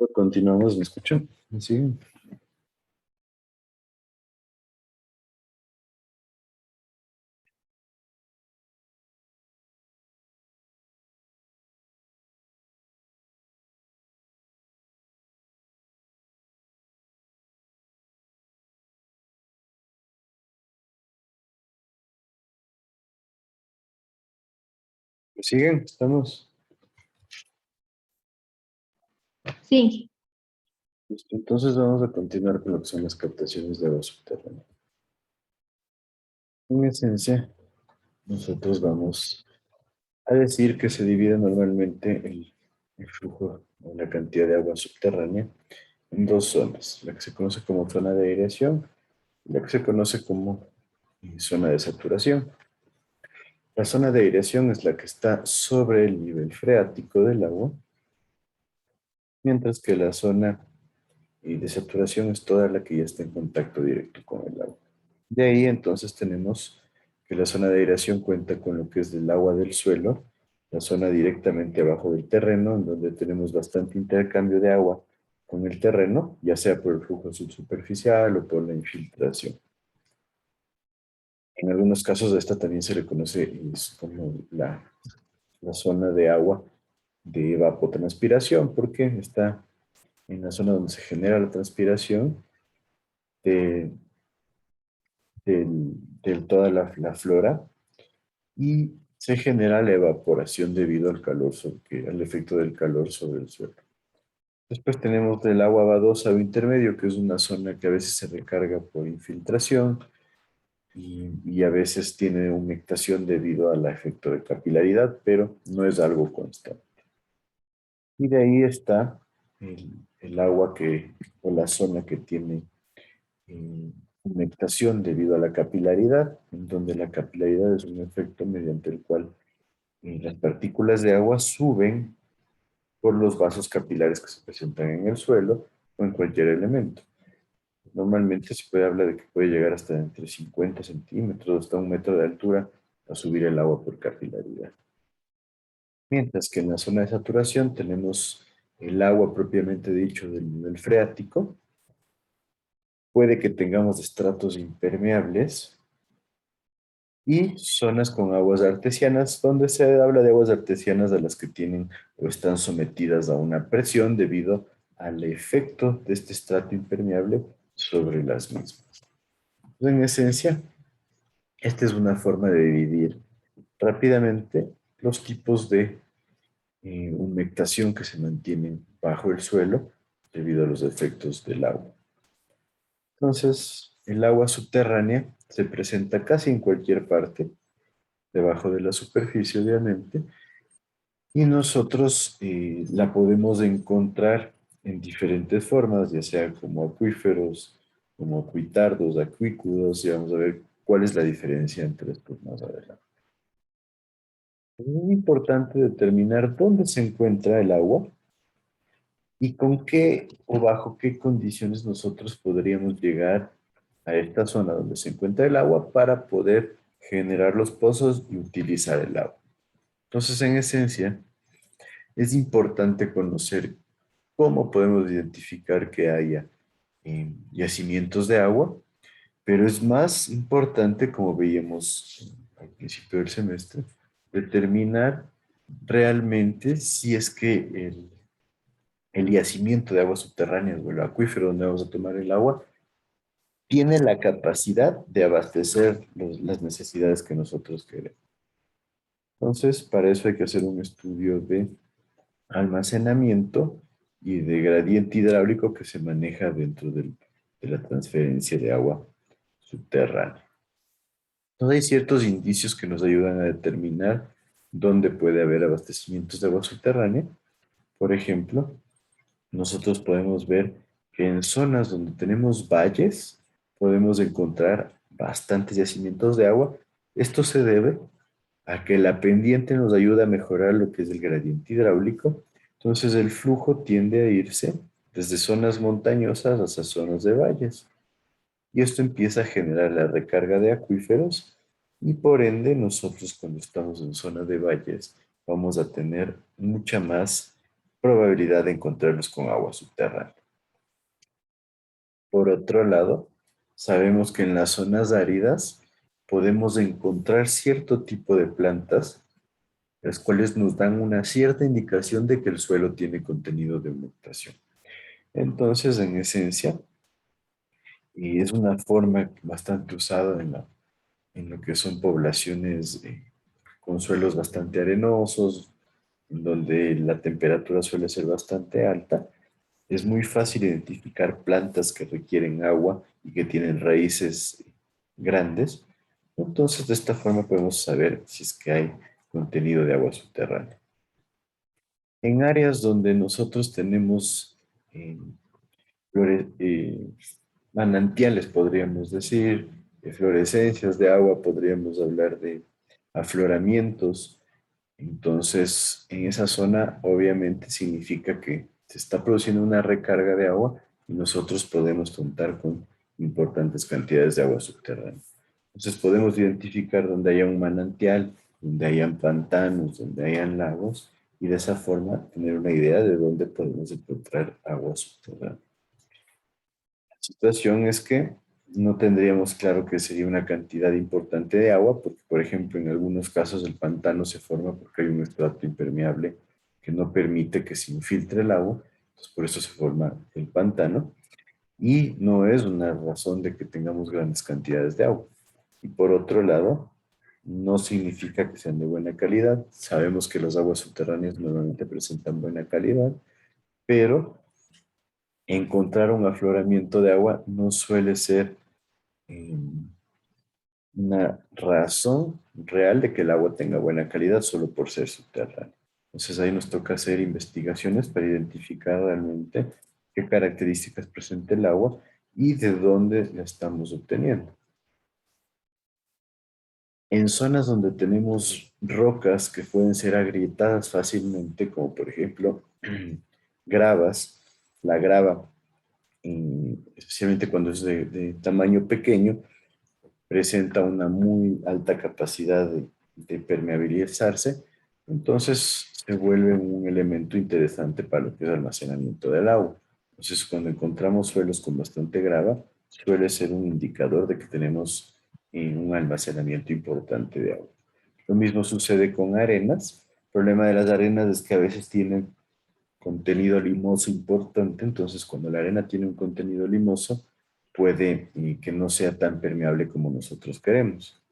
Continuamos, ¿me escuchan? ¿Me siguen? ¿Me siguen? ¿Estamos? Sí, Listo. Entonces vamos a continuar con lo que son las captaciones de agua subterránea. En esencia, nosotros vamos a decir que se divide normalmente el flujo o la cantidad de agua subterránea en dos zonas, la que se conoce como zona de aireación y la que se conoce como zona de saturación. La zona de aireación es la que está sobre el nivel freático del agua, mientras que la zona de saturación es toda la que ya está en contacto directo con el agua. De ahí entonces tenemos que la zona de aireación cuenta con lo que es del agua del suelo, la zona directamente abajo del terreno, en donde tenemos bastante intercambio de agua con el terreno, ya sea por el flujo subsuperficial o por la infiltración. En algunos casos a esta también se le conoce como la zona de agua de evapotranspiración, porque está en la zona donde se genera la transpiración de, de toda la flora y se genera la evaporación debido al calor, al efecto del calor sobre el suelo. Después tenemos el agua badosa o intermedio, que es una zona que a veces se recarga por infiltración y a veces tiene humectación debido al efecto de capilaridad, pero no es algo constante. Y de ahí está el agua o la zona que tiene humectación debido a la capilaridad, en donde la capilaridad es un efecto mediante el cual las partículas de agua suben por los vasos capilares que se presentan en el suelo o en cualquier elemento. Normalmente se puede hablar de que puede llegar hasta entre 50 centímetros hasta 1 metro de altura a subir el agua por capilaridad. Mientras que en la zona de saturación tenemos el agua propiamente dicho del nivel freático. Puede que tengamos estratos impermeables y zonas con aguas artesianas, donde se habla de aguas artesianas a las que tienen o están sometidas a una presión debido al efecto de este estrato impermeable sobre las mismas. En esencia, esta es una forma de dividir rápidamente los tipos de humectación que se mantienen bajo el suelo debido a los efectos del agua. Entonces, el agua subterránea se presenta casi en cualquier parte, debajo de la superficie, obviamente, y nosotros la podemos encontrar en diferentes formas, ya sea como acuíferos, como acuitardos, acuícudos, y vamos a ver cuál es la diferencia entre estos más adelante. Es muy importante determinar dónde se encuentra el agua y con qué o bajo qué condiciones nosotros podríamos llegar a esta zona donde se encuentra el agua para poder generar los pozos y utilizar el agua. Entonces, en esencia, es importante conocer cómo podemos identificar que haya yacimientos de agua, pero es más importante, como veíamos al principio del semestre, determinar realmente si es que el yacimiento de aguas subterráneas o el acuífero donde vamos a tomar el agua tiene la capacidad de abastecer las necesidades que nosotros queremos. Entonces, para eso hay que hacer un estudio de almacenamiento y de gradiente hidráulico que se maneja dentro de la transferencia de agua subterránea. Entonces, hay ciertos indicios que nos ayudan a determinar dónde puede haber abastecimientos de agua subterránea. Por ejemplo, nosotros podemos ver que en zonas donde tenemos valles podemos encontrar bastantes yacimientos de agua. Esto se debe a que la pendiente nos ayuda a mejorar lo que es el gradiente hidráulico. Entonces el flujo tiende a irse desde zonas montañosas hacia zonas de valles. Y esto empieza a generar la recarga de acuíferos y por ende nosotros cuando estamos en zona de valles vamos a tener mucha más probabilidad de encontrarlos con agua subterránea. Por otro lado, sabemos que en las zonas áridas podemos encontrar cierto tipo de plantas, las cuales nos dan una cierta indicación de que el suelo tiene contenido de humectación. Entonces, en esencia, y es una forma bastante usada en lo que son poblaciones con suelos bastante arenosos, en donde la temperatura suele ser bastante alta, es muy fácil identificar plantas que requieren agua y que tienen raíces grandes. Entonces, de esta forma podemos saber si es que hay contenido de agua subterránea. En áreas donde nosotros tenemos manantiales, podríamos decir, fluorescencias de agua, podríamos hablar de afloramientos. Entonces, en esa zona obviamente significa que se está produciendo una recarga de agua y nosotros podemos contar con importantes cantidades de agua subterránea. Entonces, podemos identificar donde haya un manantial, donde hayan pantanos, donde hayan lagos, y de esa forma tener una idea de dónde podemos encontrar agua subterránea. La situación es que no tendríamos claro que sería una cantidad importante de agua, porque, por ejemplo, en algunos casos el pantano se forma porque hay un estrato impermeable que no permite que se infiltre el agua, entonces por eso se forma el pantano, y no es una razón de que tengamos grandes cantidades de agua. Y por otro lado, no significa que sean de buena calidad. Sabemos que las aguas subterráneas normalmente presentan buena calidad, pero encontrar un afloramiento de agua no suele ser una razón real de que el agua tenga buena calidad solo por ser subterránea. Entonces ahí nos toca hacer investigaciones para identificar realmente qué características presenta el agua y de dónde la estamos obteniendo. En zonas donde tenemos rocas que pueden ser agrietadas fácilmente, como por ejemplo gravas, la grava, especialmente cuando es de tamaño pequeño, presenta una muy alta capacidad de permeabilizarse, entonces se vuelve un elemento interesante para lo que es almacenamiento del agua. Entonces, cuando encontramos suelos con bastante grava, suele ser un indicador de que tenemos un almacenamiento importante de agua. Lo mismo sucede con arenas. El problema de las arenas es que a veces tienen contenido limoso importante, entonces cuando la arena tiene un contenido limoso, puede que no sea tan permeable como nosotros queremos.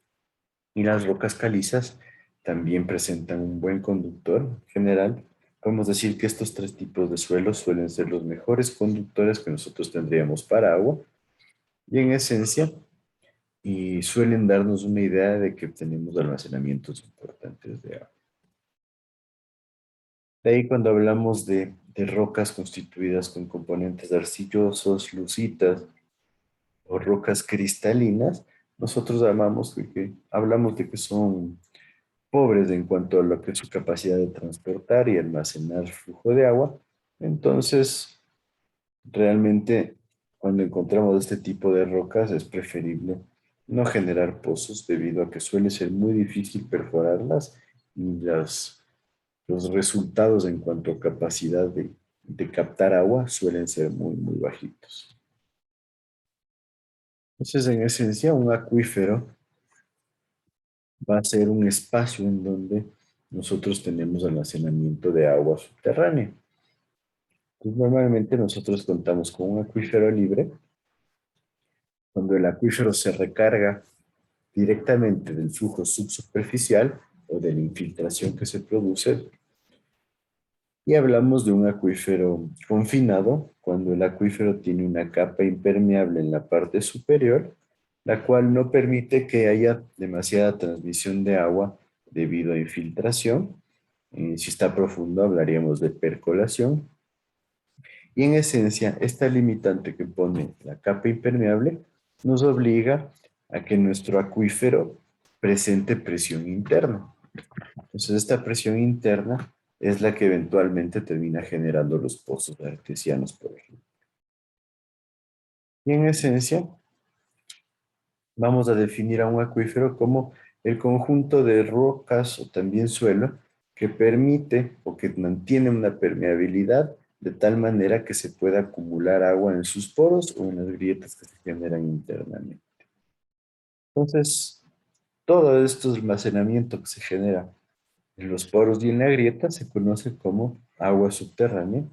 Y las rocas calizas también presentan un buen conductor en general. Podemos decir que estos tres tipos de suelos suelen ser los mejores conductores que nosotros tendríamos para agua, y en esencia y suelen darnos una idea de que tenemos almacenamientos importantes de agua. De ahí cuando hablamos de rocas constituidas con componentes arcillosos, lucitas o rocas cristalinas, nosotros hablamos de que son pobres en cuanto a lo que es su capacidad de transportar y almacenar flujo de agua. Entonces, realmente cuando encontramos este tipo de rocas es preferible no generar pozos debido a que suele ser muy difícil perforarlas y los resultados en cuanto a capacidad de captar agua suelen ser muy, muy bajitos. Entonces, en esencia, un acuífero va a ser un espacio en donde nosotros tenemos almacenamiento de agua subterránea. Entonces, normalmente nosotros contamos con un acuífero libre, cuando el acuífero se recarga directamente del flujo subsuperficial o de la infiltración que se produce. Y hablamos de un acuífero confinado, cuando el acuífero tiene una capa impermeable en la parte superior, la cual no permite que haya demasiada transmisión de agua debido a infiltración. Si está profundo, hablaríamos de percolación. Y en esencia, esta limitante que pone la capa impermeable nos obliga a que nuestro acuífero presente presión interna. Entonces, esta presión interna es la que eventualmente termina generando los pozos artesianos, por ejemplo. Y en esencia, vamos a definir a un acuífero como el conjunto de rocas o también suelo que permite o que mantiene una permeabilidad de tal manera que se pueda acumular agua en sus poros o en las grietas que se generan internamente. Entonces, todo esto almacenamiento que se genera en los poros y en la grieta se conoce como agua subterránea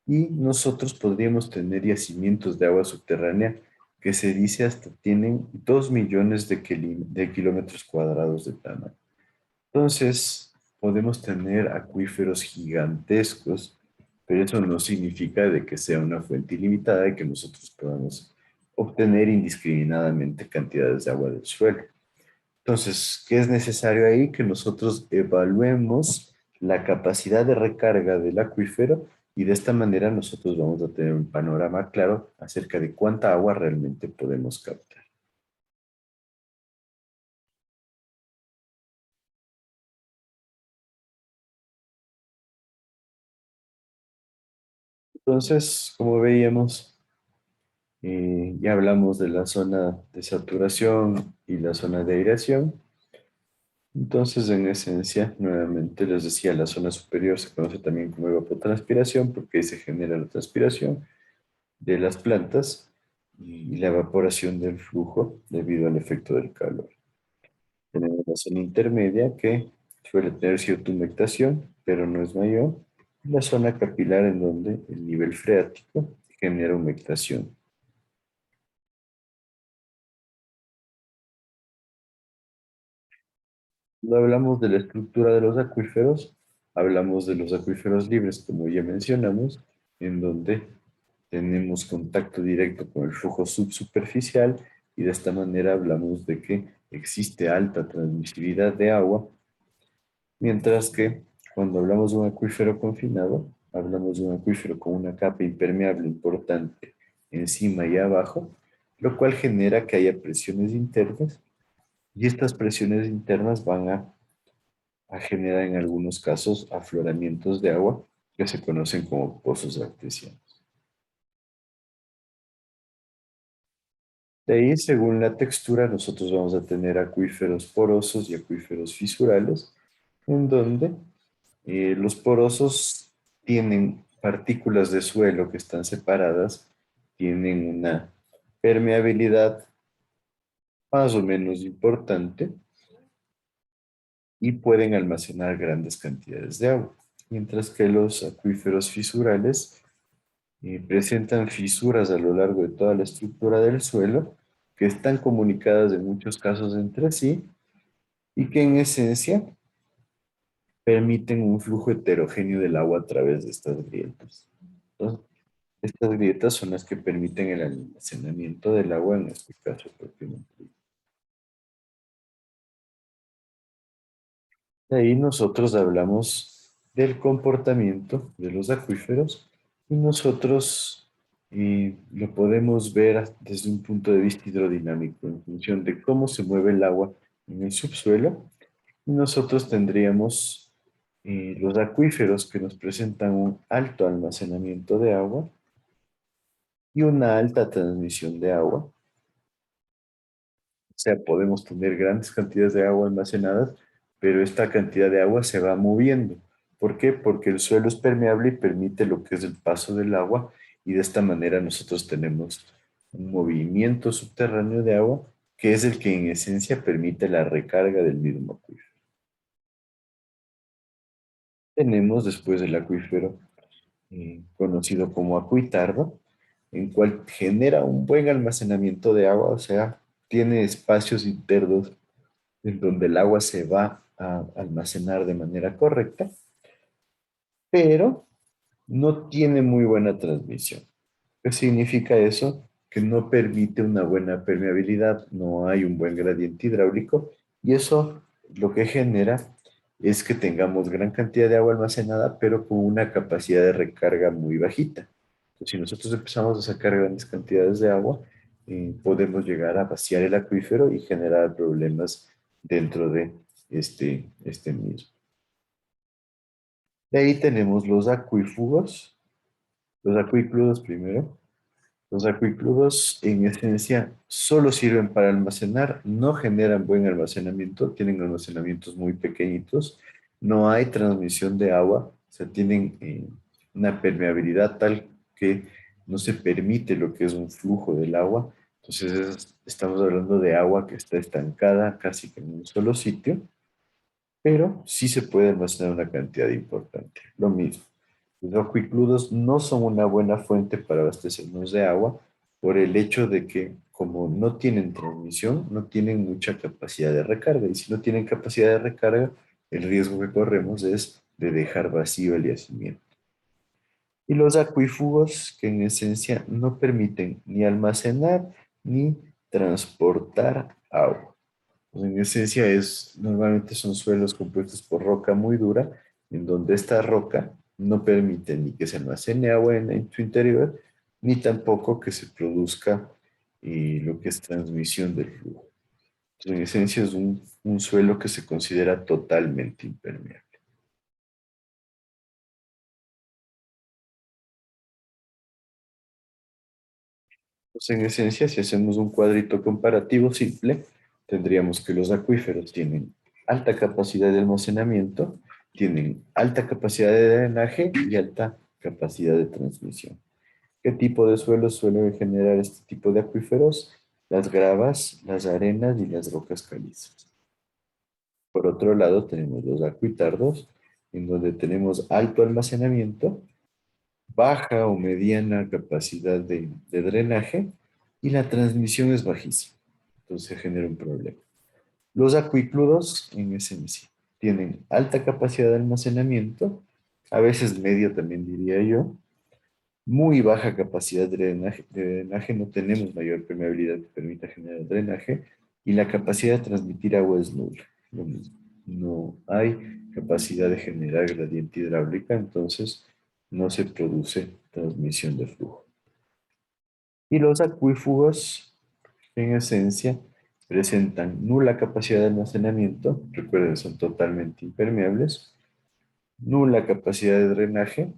y nosotros podríamos tener yacimientos de agua subterránea que se dice hasta tienen 2 millones de kilómetros cuadrados de tamaño. Entonces, podemos tener acuíferos gigantescos, pero eso no significa de que sea una fuente ilimitada y que nosotros podamos obtener indiscriminadamente cantidades de agua del suelo. Entonces, ¿qué es necesario ahí? Que nosotros evaluemos la capacidad de recarga del acuífero y de esta manera nosotros vamos a tener un panorama claro acerca de cuánta agua realmente podemos captar. Entonces, como veíamos, ya hablamos de la zona de saturación y la zona de aireación. Entonces, en esencia, nuevamente les decía, la zona superior se conoce también como evapotranspiración porque ahí se genera la transpiración de las plantas y la evaporación del flujo debido al efecto del calor. Tenemos la zona intermedia que suele tener cierta humectación, pero no es mayor. La zona capilar en donde el nivel freático genera humectación. Cuando hablamos de la estructura de los acuíferos, hablamos de los acuíferos libres, como ya mencionamos, en donde tenemos contacto directo con el flujo subsuperficial y de esta manera hablamos de que existe alta transmisibilidad de agua, mientras que cuando hablamos de un acuífero confinado, hablamos de un acuífero con una capa impermeable importante encima y abajo, lo cual genera que haya presiones internas y estas presiones internas van a generar en algunos casos afloramientos de agua que se conocen como pozos artesianos. De ahí, según la textura, nosotros vamos a tener acuíferos porosos y acuíferos fisurales, en donde los porosos tienen partículas de suelo que están separadas, tienen una permeabilidad más o menos importante y pueden almacenar grandes cantidades de agua, mientras que los acuíferos fisurales presentan fisuras a lo largo de toda la estructura del suelo que están comunicadas en muchos casos entre sí y que en esencia permiten un flujo heterogéneo del agua a través de estas grietas. Entonces, estas grietas son las que permiten el almacenamiento del agua en este caso propiamente. De ahí nosotros hablamos del comportamiento de los acuíferos y nosotros lo podemos ver desde un punto de vista hidrodinámico en función de cómo se mueve el agua en el subsuelo. Y nosotros tendríamos los acuíferos que nos presentan un alto almacenamiento de agua y una alta transmisión de agua. O sea, podemos tener grandes cantidades de agua almacenadas, pero esta cantidad de agua se va moviendo. ¿Por qué? Porque el suelo es permeable y permite lo que es el paso del agua y de esta manera nosotros tenemos un movimiento subterráneo de agua que es el que en esencia permite la recarga del mismo acuífero. Tenemos después el acuífero conocido como acuitardo, en cual genera un buen almacenamiento de agua, o sea, tiene espacios internos en donde el agua se va a almacenar de manera correcta, pero no tiene muy buena transmisión. ¿Qué significa eso? Que no permite una buena permeabilidad, no hay un buen gradiente hidráulico y eso lo que genera es que tengamos gran cantidad de agua almacenada, pero con una capacidad de recarga muy bajita. Entonces, si nosotros empezamos a sacar grandes cantidades de agua, podemos llegar a vaciar el acuífero y generar problemas dentro de este mismo. De ahí tenemos los acuífugos, los acuícludos primero. Los acuícludos en esencia solo sirven para almacenar, no generan buen almacenamiento, tienen almacenamientos muy pequeñitos no hay transmisión de agua, o sea, tienen una permeabilidad tal que no se permite lo que es un flujo del agua. Entonces estamos hablando de agua que está estancada casi que en un solo sitio, pero sí se puede almacenar una cantidad importante. Lo mismo, los acuícludos no son una buena fuente para abastecernos de agua por el hecho de que como no tienen transmisión, no tienen mucha capacidad de recarga. Y si no tienen capacidad de recarga, el riesgo que corremos es de dejar vacío el yacimiento. Y los acuífugos que en esencia no permiten ni almacenar ni transportar agua. Pues en esencia normalmente son suelos compuestos por roca muy dura, en donde esta roca no permite ni que se almacene agua en su interior, ni tampoco que se produzca lo que es transmisión del flujo. Entonces, en esencia es un suelo que se considera totalmente impermeable. Pues en esencia, si hacemos un cuadrito comparativo simple, tendríamos que los acuíferos tienen alta capacidad de almacenamiento, tienen alta capacidad de drenaje y alta capacidad de transmisión. ¿Qué tipo de suelos suelen generar este tipo de acuíferos? Las gravas, las arenas y las rocas calizas. Por otro lado, tenemos los acuitardos, en donde tenemos alto almacenamiento, baja o mediana capacidad de drenaje y la transmisión es bajísima. Entonces se genera un problema. Los acuícludos, en esencia, tienen alta capacidad de almacenamiento, a veces medio también diría yo, muy baja capacidad de drenaje, no tenemos mayor permeabilidad que permita generar drenaje y la capacidad de transmitir agua es nula. Lo mismo. No hay capacidad de generar gradiente hidráulica, entonces no se produce transmisión de flujo. Y los acuífugos, en esencia, presentan nula capacidad de almacenamiento, recuerden, son totalmente impermeables, nula capacidad de drenaje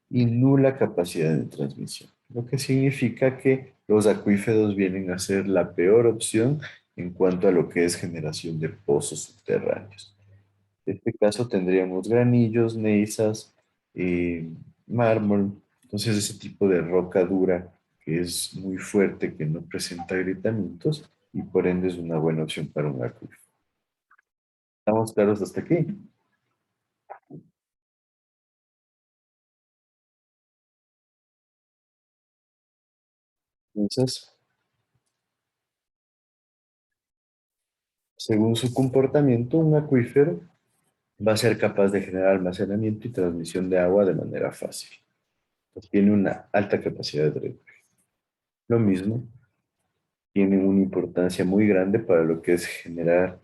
y nula capacidad de transmisión, lo que significa que los acuíferos vienen a ser la peor opción en cuanto a lo que es generación de pozos subterráneos. En este caso tendríamos granillos, neisas, mármol, entonces ese tipo de roca dura que es muy fuerte, que no presenta agrietamientos y por ende es una buena opción para un acuífero. ¿Estamos claros hasta aquí? Entonces, según su comportamiento, un acuífero va a ser capaz de generar almacenamiento y transmisión de agua de manera fácil. Pues tiene una alta capacidad de drenaje. Lo mismo, tiene una importancia muy grande para lo que es generar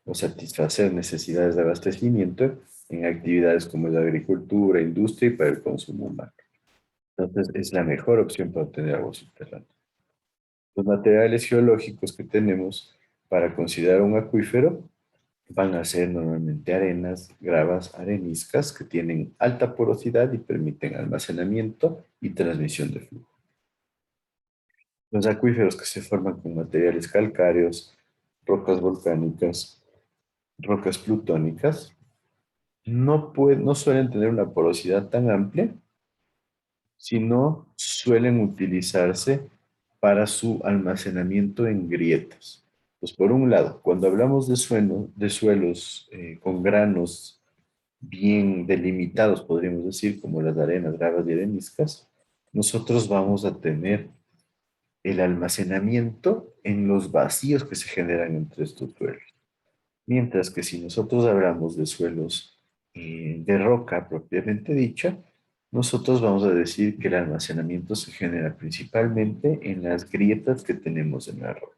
o satisfacer necesidades de abastecimiento en actividades como la agricultura, industria y para el consumo humano. Entonces, es la mejor opción para obtener agua subterránea. Los materiales geológicos que tenemos para considerar un acuífero van a ser normalmente arenas, gravas, areniscas que tienen alta porosidad y permiten almacenamiento y transmisión de flujo. Los acuíferos que se forman con materiales calcáreos, rocas volcánicas, rocas plutónicas, no suelen tener una porosidad tan amplia, sino suelen utilizarse para su almacenamiento en grietas. Pues por un lado, cuando hablamos de suelos con granos bien delimitados, podríamos decir, como las arenas, gravas y areniscas, nosotros vamos a tener el almacenamiento en los vacíos que se generan entre estos suelos. Mientras que si nosotros hablamos de suelos de roca propiamente dicha, nosotros vamos a decir que el almacenamiento se genera principalmente en las grietas que tenemos en la roca.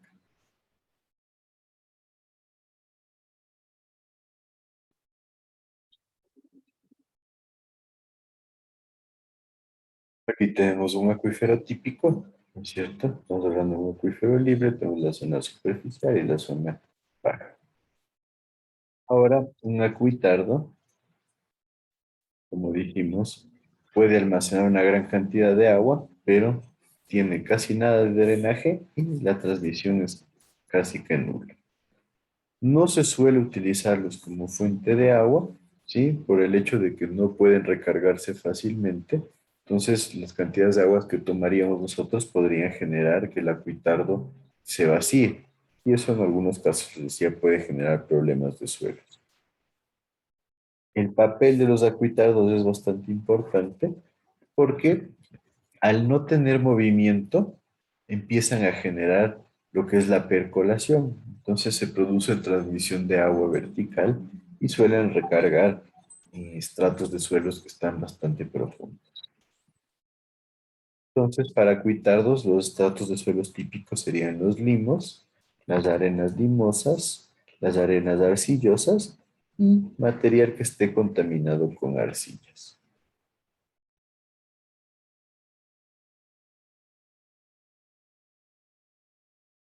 Aquí tenemos un acuífero típico, ¿no es cierto? Estamos hablando de un acuífero libre, tenemos la zona superficial y la zona baja. Ahora, un acuitardo, como dijimos, puede almacenar una gran cantidad de agua, pero tiene casi nada de drenaje y la transmisión es casi que nula. No se suele utilizarlos como fuente de agua, ¿sí? Por el hecho de que no pueden recargarse fácilmente. Entonces, las cantidades de aguas que tomaríamos nosotros podrían generar que el acuitardo se vacíe. Y eso en algunos casos, les decía, puede generar problemas de suelos. El papel de los acuitardos es bastante importante porque al no tener movimiento, empiezan a generar lo que es la percolación. Entonces se produce transmisión de agua vertical y suelen recargar estratos de suelos que están bastante profundos. Entonces, para acuitardos, los estratos de suelos típicos serían los limos, las arenas limosas, las arenas arcillosas y material que esté contaminado con arcillas.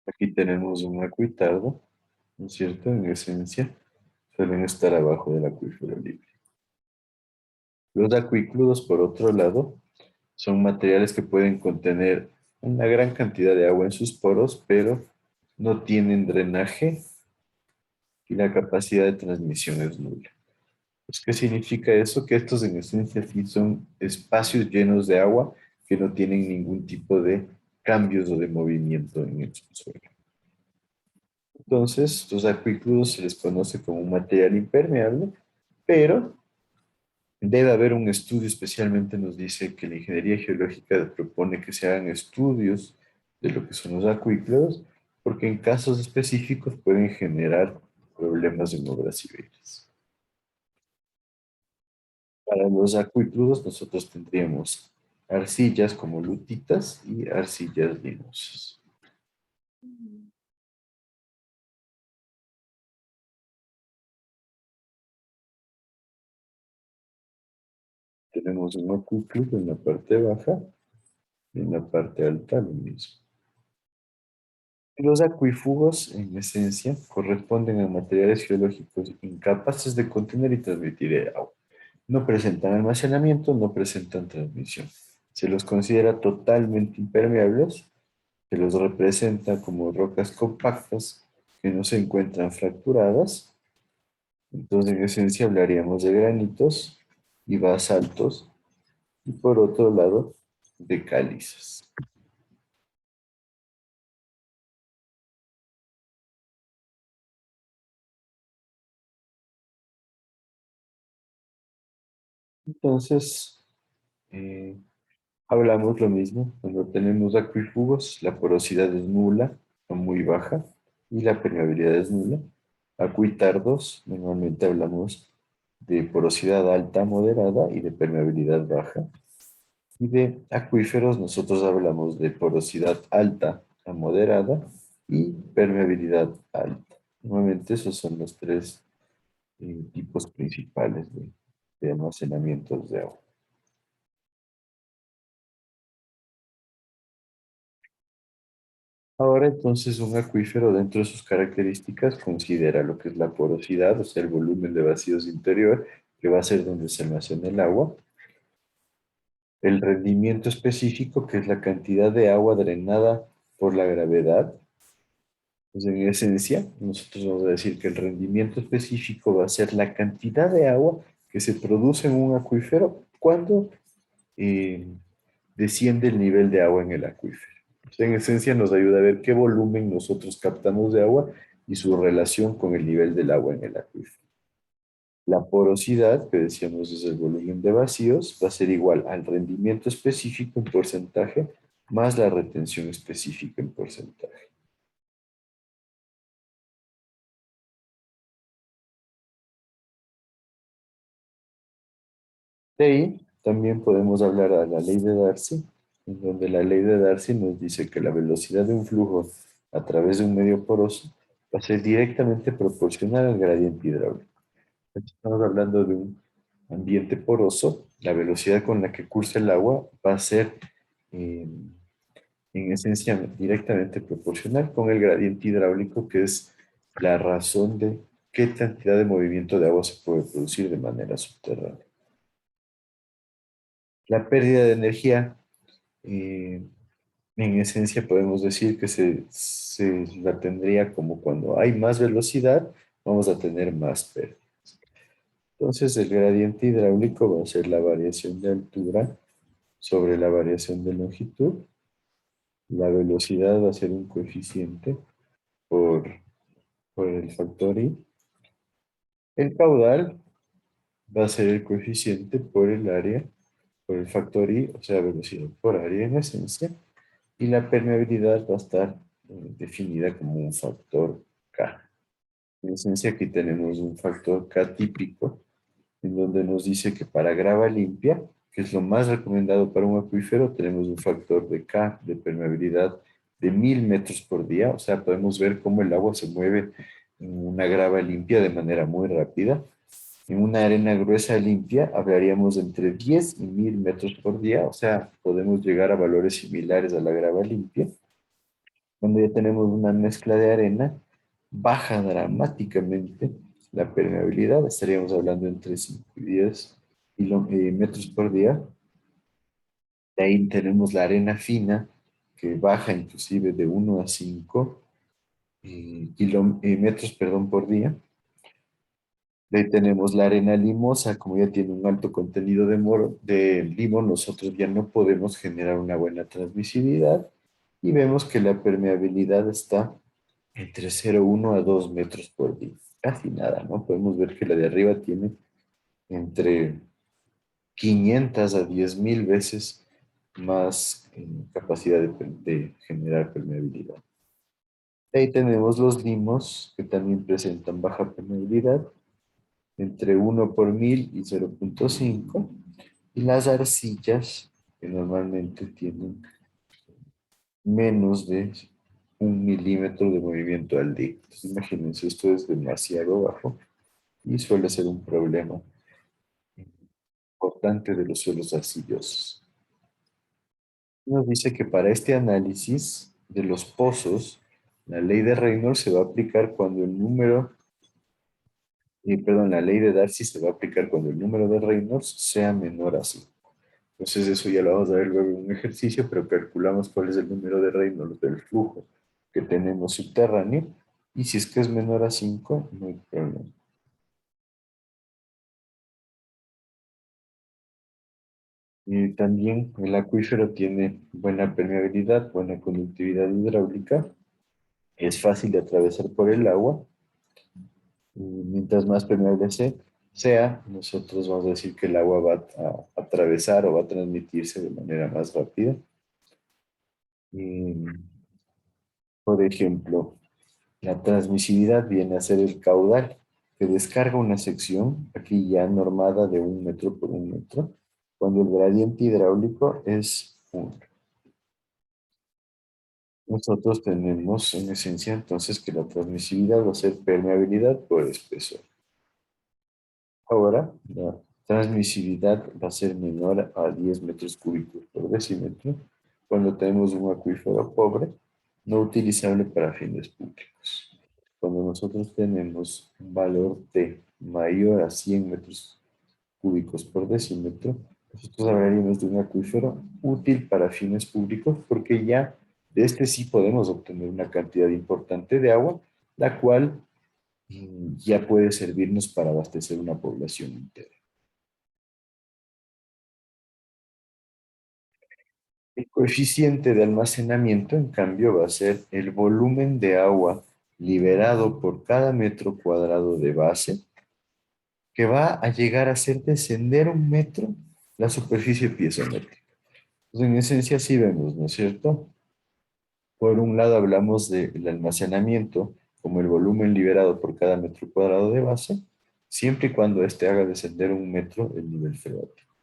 Aquí tenemos un acuitardo, ¿no es cierto? En esencia, suelen estar abajo del acuífero libre. Los acuícludos, por otro lado, son materiales que pueden contener una gran cantidad de agua en sus poros, pero no tienen drenaje y la capacidad de transmisión es nula. Pues, ¿qué significa eso? Que estos en esencia sí son espacios llenos de agua que no tienen ningún tipo de cambios o de movimiento en el subsuelo. Entonces, los acuículos se les conoce como un material impermeable, pero debe haber un estudio, especialmente nos dice que la ingeniería geológica propone que se hagan estudios de lo que son los acuículos, porque en casos específicos pueden generar problemas en obras civiles. Para los acuículos nosotros tendríamos arcillas como lutitas y arcillas limosas. Tenemos un acuículo en la parte baja y en la parte alta lo mismo. Los acuífugos, en esencia, corresponden a materiales geológicos incapaces de contener y transmitir el agua. No presentan almacenamiento, no presentan transmisión. Se los considera totalmente impermeables, se los representa como rocas compactas que no se encuentran fracturadas. Entonces, en esencia, hablaríamos de granitos y basaltos, y por otro lado, de calizas. Entonces, hablamos lo mismo. Cuando tenemos acuífugos, la porosidad es nula o muy baja y la permeabilidad es nula. Acuítardos, normalmente hablamos de porosidad alta, moderada y de permeabilidad baja. Y de acuíferos, nosotros hablamos de porosidad alta a moderada y permeabilidad alta. Normalmente esos son los tres tipos principales de almacenamientos de agua. Ahora entonces un acuífero dentro de sus características considera lo que es la porosidad, o sea, el volumen de vacíos interior, que va a ser donde se almacena el agua. El rendimiento específico, que es la cantidad de agua drenada por la gravedad. Pues en esencia, nosotros vamos a decir que el rendimiento específico va a ser la cantidad de agua que se produce en un acuífero cuando desciende el nivel de agua en el acuífero. En esencia nos ayuda a ver qué volumen nosotros captamos de agua y su relación con el nivel del agua en el acuífero. La porosidad, que decíamos es el volumen de vacíos, va a ser igual al rendimiento específico en porcentaje más la retención específica en porcentaje. De ahí también podemos hablar de la ley de Darcy, en donde la ley de Darcy nos dice que la velocidad de un flujo a través de un medio poroso va a ser directamente proporcional al gradiente hidráulico. Estamos hablando de un ambiente poroso, la velocidad con la que cursa el agua va a ser en esencia directamente proporcional con el gradiente hidráulico, que es la razón de qué cantidad de movimiento de agua se puede producir de manera subterránea. La pérdida de energía En esencia podemos decir que se la tendría como cuando hay más velocidad, vamos a tener más pérdidas. Entonces el gradiente hidráulico va a ser la variación de altura sobre la variación de longitud. La velocidad va a ser un coeficiente por el factor I. El caudal va a ser el coeficiente por el área, por el factor I, o sea, velocidad por área en esencia. Y la permeabilidad va a estar definida como un factor K. En esencia aquí tenemos un factor K típico, en donde nos dice que para grava limpia, que es lo más recomendado para un acuífero, tenemos un factor de K de permeabilidad de 1000 metros por día. O sea, podemos ver cómo el agua se mueve en una grava limpia de manera muy rápida. En una arena gruesa limpia hablaríamos entre 10 y 1000 metros por día. O sea, podemos llegar a valores similares a la grava limpia. Cuando ya tenemos una mezcla de arena, baja dramáticamente la permeabilidad. Estaríamos hablando entre 5 y 10 metros por día. De ahí tenemos la arena fina, que baja inclusive de 1 a 5 metros, por día. De ahí tenemos la arena limosa, como ya tiene un alto contenido de limo, nosotros ya no podemos generar una buena transmisividad y vemos que la permeabilidad está entre 0,1 a 2 metros por día. Casi nada, ¿no? Podemos ver que la de arriba tiene entre 500 a 10,000 veces más capacidad de generar permeabilidad. Ahí tenemos los limos, que también presentan baja permeabilidad, entre 1 por 1000 y 0,5. Y las arcillas, que normalmente tienen menos de 1 milímetro de movimiento al día. Entonces, imagínense, esto es demasiado bajo y suele ser un problema importante de los suelos arcillosos. Nos dice que para este análisis de los pozos, la ley de Reynolds se va a aplicar cuando el número, la ley de Darcy se va a aplicar cuando el número de Reynolds sea menor a 5. Entonces eso ya lo vamos a ver luego en un ejercicio, pero calculamos cuál es el número de Reynolds del flujo que tenemos subterráneo, y si es que es menor a 5, no hay problema. Y también el acuífero tiene buena permeabilidad, buena conductividad hidráulica, es fácil de atravesar por el agua, y mientras más permeable sea, nosotros vamos a decir que el agua va a atravesar o va a transmitirse de manera más rápida. Por ejemplo, la transmisividad viene a ser el caudal que descarga una sección, aquí ya normada de 1 metro por 1 metro, cuando el gradiente hidráulico es 1. Nosotros tenemos en esencia entonces que la transmisividad va a ser permeabilidad por espesor. Ahora, la transmisividad va a ser menor a 10 metros cúbicos por decímetro cuando tenemos un acuífero pobre, no utilizable para fines públicos. Cuando nosotros tenemos un valor T mayor a 100 metros cúbicos por decímetro, nosotros hablaríamos de un acuífero útil para fines públicos, porque ya de este sí podemos obtener una cantidad importante de agua, la cual ya puede servirnos para abastecer una población entera. El coeficiente de almacenamiento, en cambio, va a ser el volumen de agua liberado por cada metro cuadrado de base, que va a llegar a hacer descender 1 metro la superficie piezométrica. Entonces, en esencia, sí vemos, ¿no es cierto? Por un lado hablamos del almacenamiento como el volumen liberado por cada metro cuadrado de base, siempre y cuando éste haga descender 1 metro el nivel freático.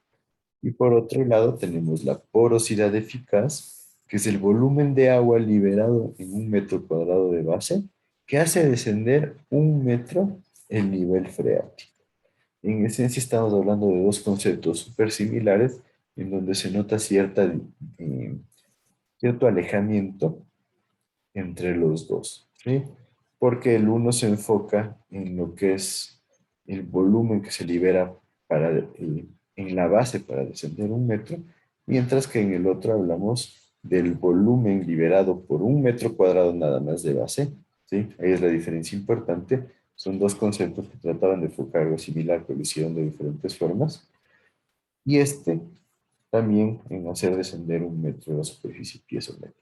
Y por otro lado tenemos la porosidad eficaz, que es el volumen de agua liberado en 1 metro cuadrado de base, que hace descender 1 metro el nivel freático. En esencia estamos hablando de dos conceptos súper similares, en donde se nota cierto alejamiento entre los dos, ¿sí? Porque el uno se enfoca en lo que es el volumen que se libera en la base para descender 1 metro, mientras que en el otro hablamos del volumen liberado por 1 metro cuadrado nada más de base, ¿sí? Ahí es la diferencia importante. Son dos conceptos que trataban de enfocar algo similar, pero lo hicieron de diferentes formas. Y este también en hacer descender 1 metro de la superficie piezométrica.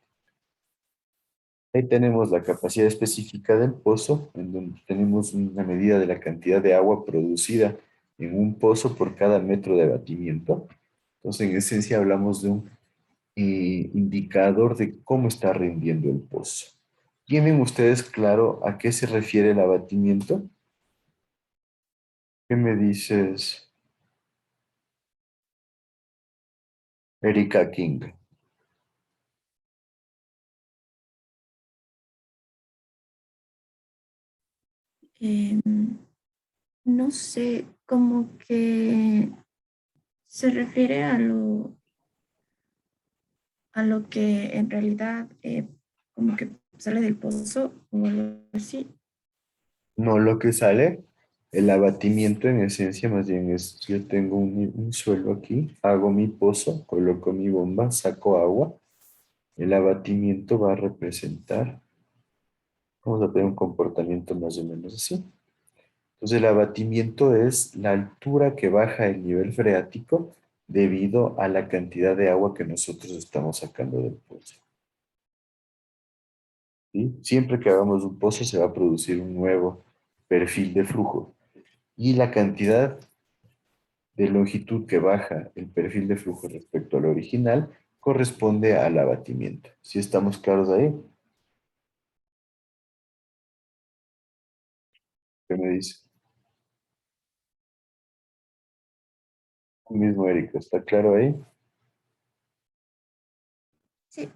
Ahí tenemos la capacidad específica del pozo, en donde tenemos una medida de la cantidad de agua producida en un pozo por cada metro de abatimiento. Entonces, en esencia, hablamos de un indicador de cómo está rindiendo el pozo. ¿Tienen ustedes claro a qué se refiere el abatimiento? ¿Qué me dices, Erika King? No sé, como que se refiere a lo que en realidad como que sale del pozo o algo así. No, lo que sale, el abatimiento en esencia más bien es, yo tengo un suelo aquí, hago mi pozo, coloco mi bomba, saco agua, el abatimiento va a representar, vamos a tener un comportamiento más o menos así. Entonces el abatimiento es la altura que baja el nivel freático debido a la cantidad de agua que nosotros estamos sacando del pozo. ¿Sí? Siempre que hagamos un pozo se va a producir un nuevo perfil de flujo. Y la cantidad de longitud que baja el perfil de flujo respecto al original corresponde al abatimiento. ¿Sí estamos claros ahí? ¿Qué me dice? Lo mismo, Erika, ¿está claro ahí? Sí.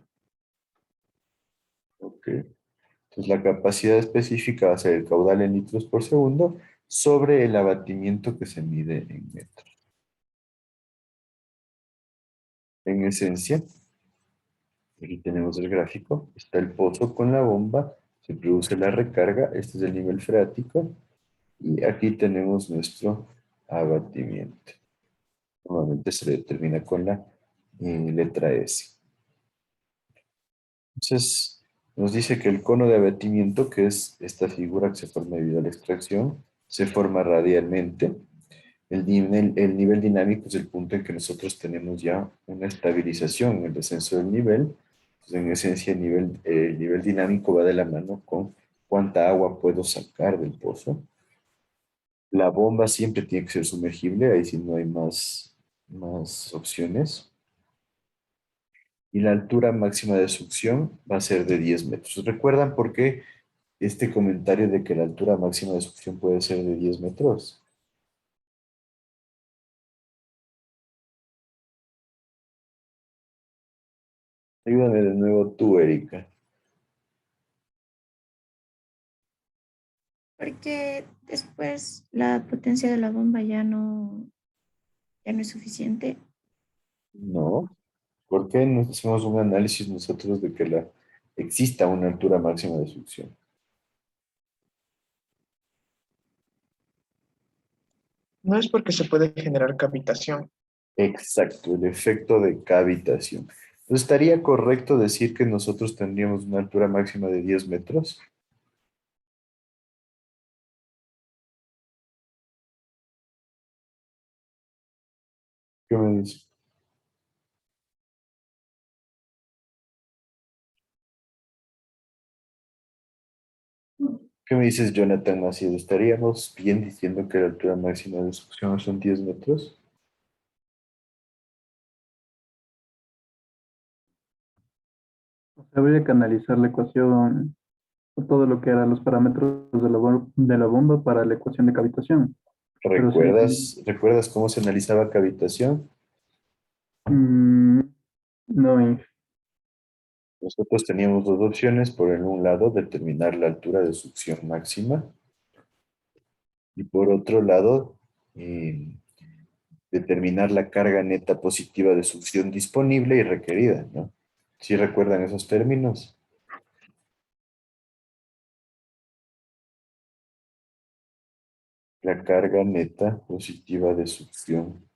Ok. Entonces la capacidad específica va a ser el caudal en litros por segundo sobre el abatimiento que se mide en metros. En esencia, aquí tenemos el gráfico, está el pozo con la bomba, se produce la recarga, este es el nivel freático, y aquí tenemos nuestro abatimiento. Normalmente se determina con la letra S. Entonces, nos dice que el cono de abatimiento, que es esta figura que se forma debido a la extracción, se forma radialmente. El nivel dinámico es el punto en que nosotros tenemos ya una estabilización en el descenso del nivel. Entonces, en esencia, el nivel dinámico va de la mano con cuánta agua puedo sacar del pozo. La bomba siempre tiene que ser sumergible, ahí sí no hay más opciones. Y la altura máxima de succión va a ser de 10 metros. ¿Recuerdan por qué este comentario de que la altura máxima de succión puede ser de 10 metros? Ayúdame de nuevo tú, Erika. Porque después la potencia de la bomba ya no es suficiente. No. ¿Por qué no hacemos un análisis nosotros de que exista una altura máxima de succión? No es porque se puede generar cavitación. Exacto, el efecto de cavitación. Entonces, ¿estaría correcto decir que nosotros tendríamos una altura máxima de 10 metros? ¿Qué me dice? ¿Qué me dices, Jonathan Maciel? ¿Estaríamos bien diciendo que la altura máxima de succión son 10 metros? Habría que analizar la ecuación, todo lo que eran los parámetros de de la bomba para la ecuación de cavitación. Pero sí, ¿Recuerdas cómo se analizaba cavitación? mm, no, Nosotros teníamos dos opciones. Por un lado, determinar la altura de succión máxima. Y por otro lado, determinar la carga neta positiva de succión disponible y requerida, ¿no? ¿Sí recuerdan esos términos? La carga neta positiva de succión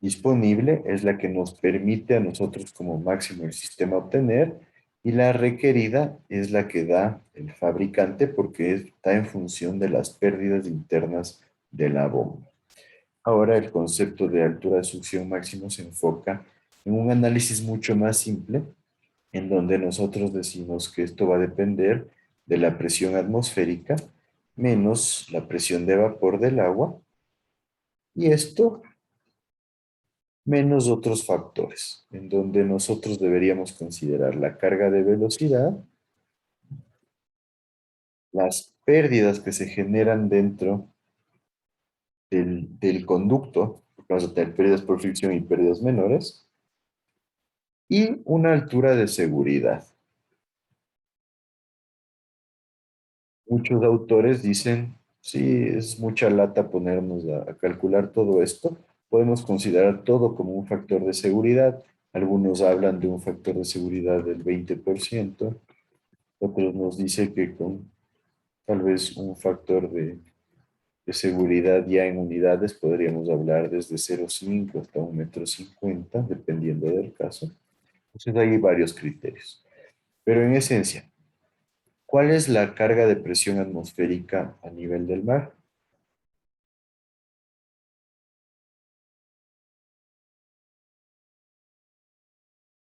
disponible es la que nos permite a nosotros como máximo el sistema obtener, y la requerida es la que da el fabricante porque está en función de las pérdidas internas de la bomba. Ahora el concepto de altura de succión máximo se enfoca en un análisis mucho más simple, en donde nosotros decimos que esto va a depender de la presión atmosférica menos la presión de vapor del agua, y esto menos otros factores, en donde nosotros deberíamos considerar la carga de velocidad, las pérdidas que se generan dentro del conducto, porque vamos a tener pérdidas por fricción y pérdidas menores, y una altura de seguridad. Muchos autores dicen, sí, es mucha lata ponernos a calcular todo esto, podemos considerar todo como un factor de seguridad. Algunos hablan de un factor de seguridad del 20%, otros nos dicen que con tal vez un factor de seguridad ya en unidades podríamos hablar desde 0,5 hasta 1,50 m, dependiendo del caso. Entonces hay varios criterios. Pero en esencia, ¿cuál es la carga de presión atmosférica a nivel del mar?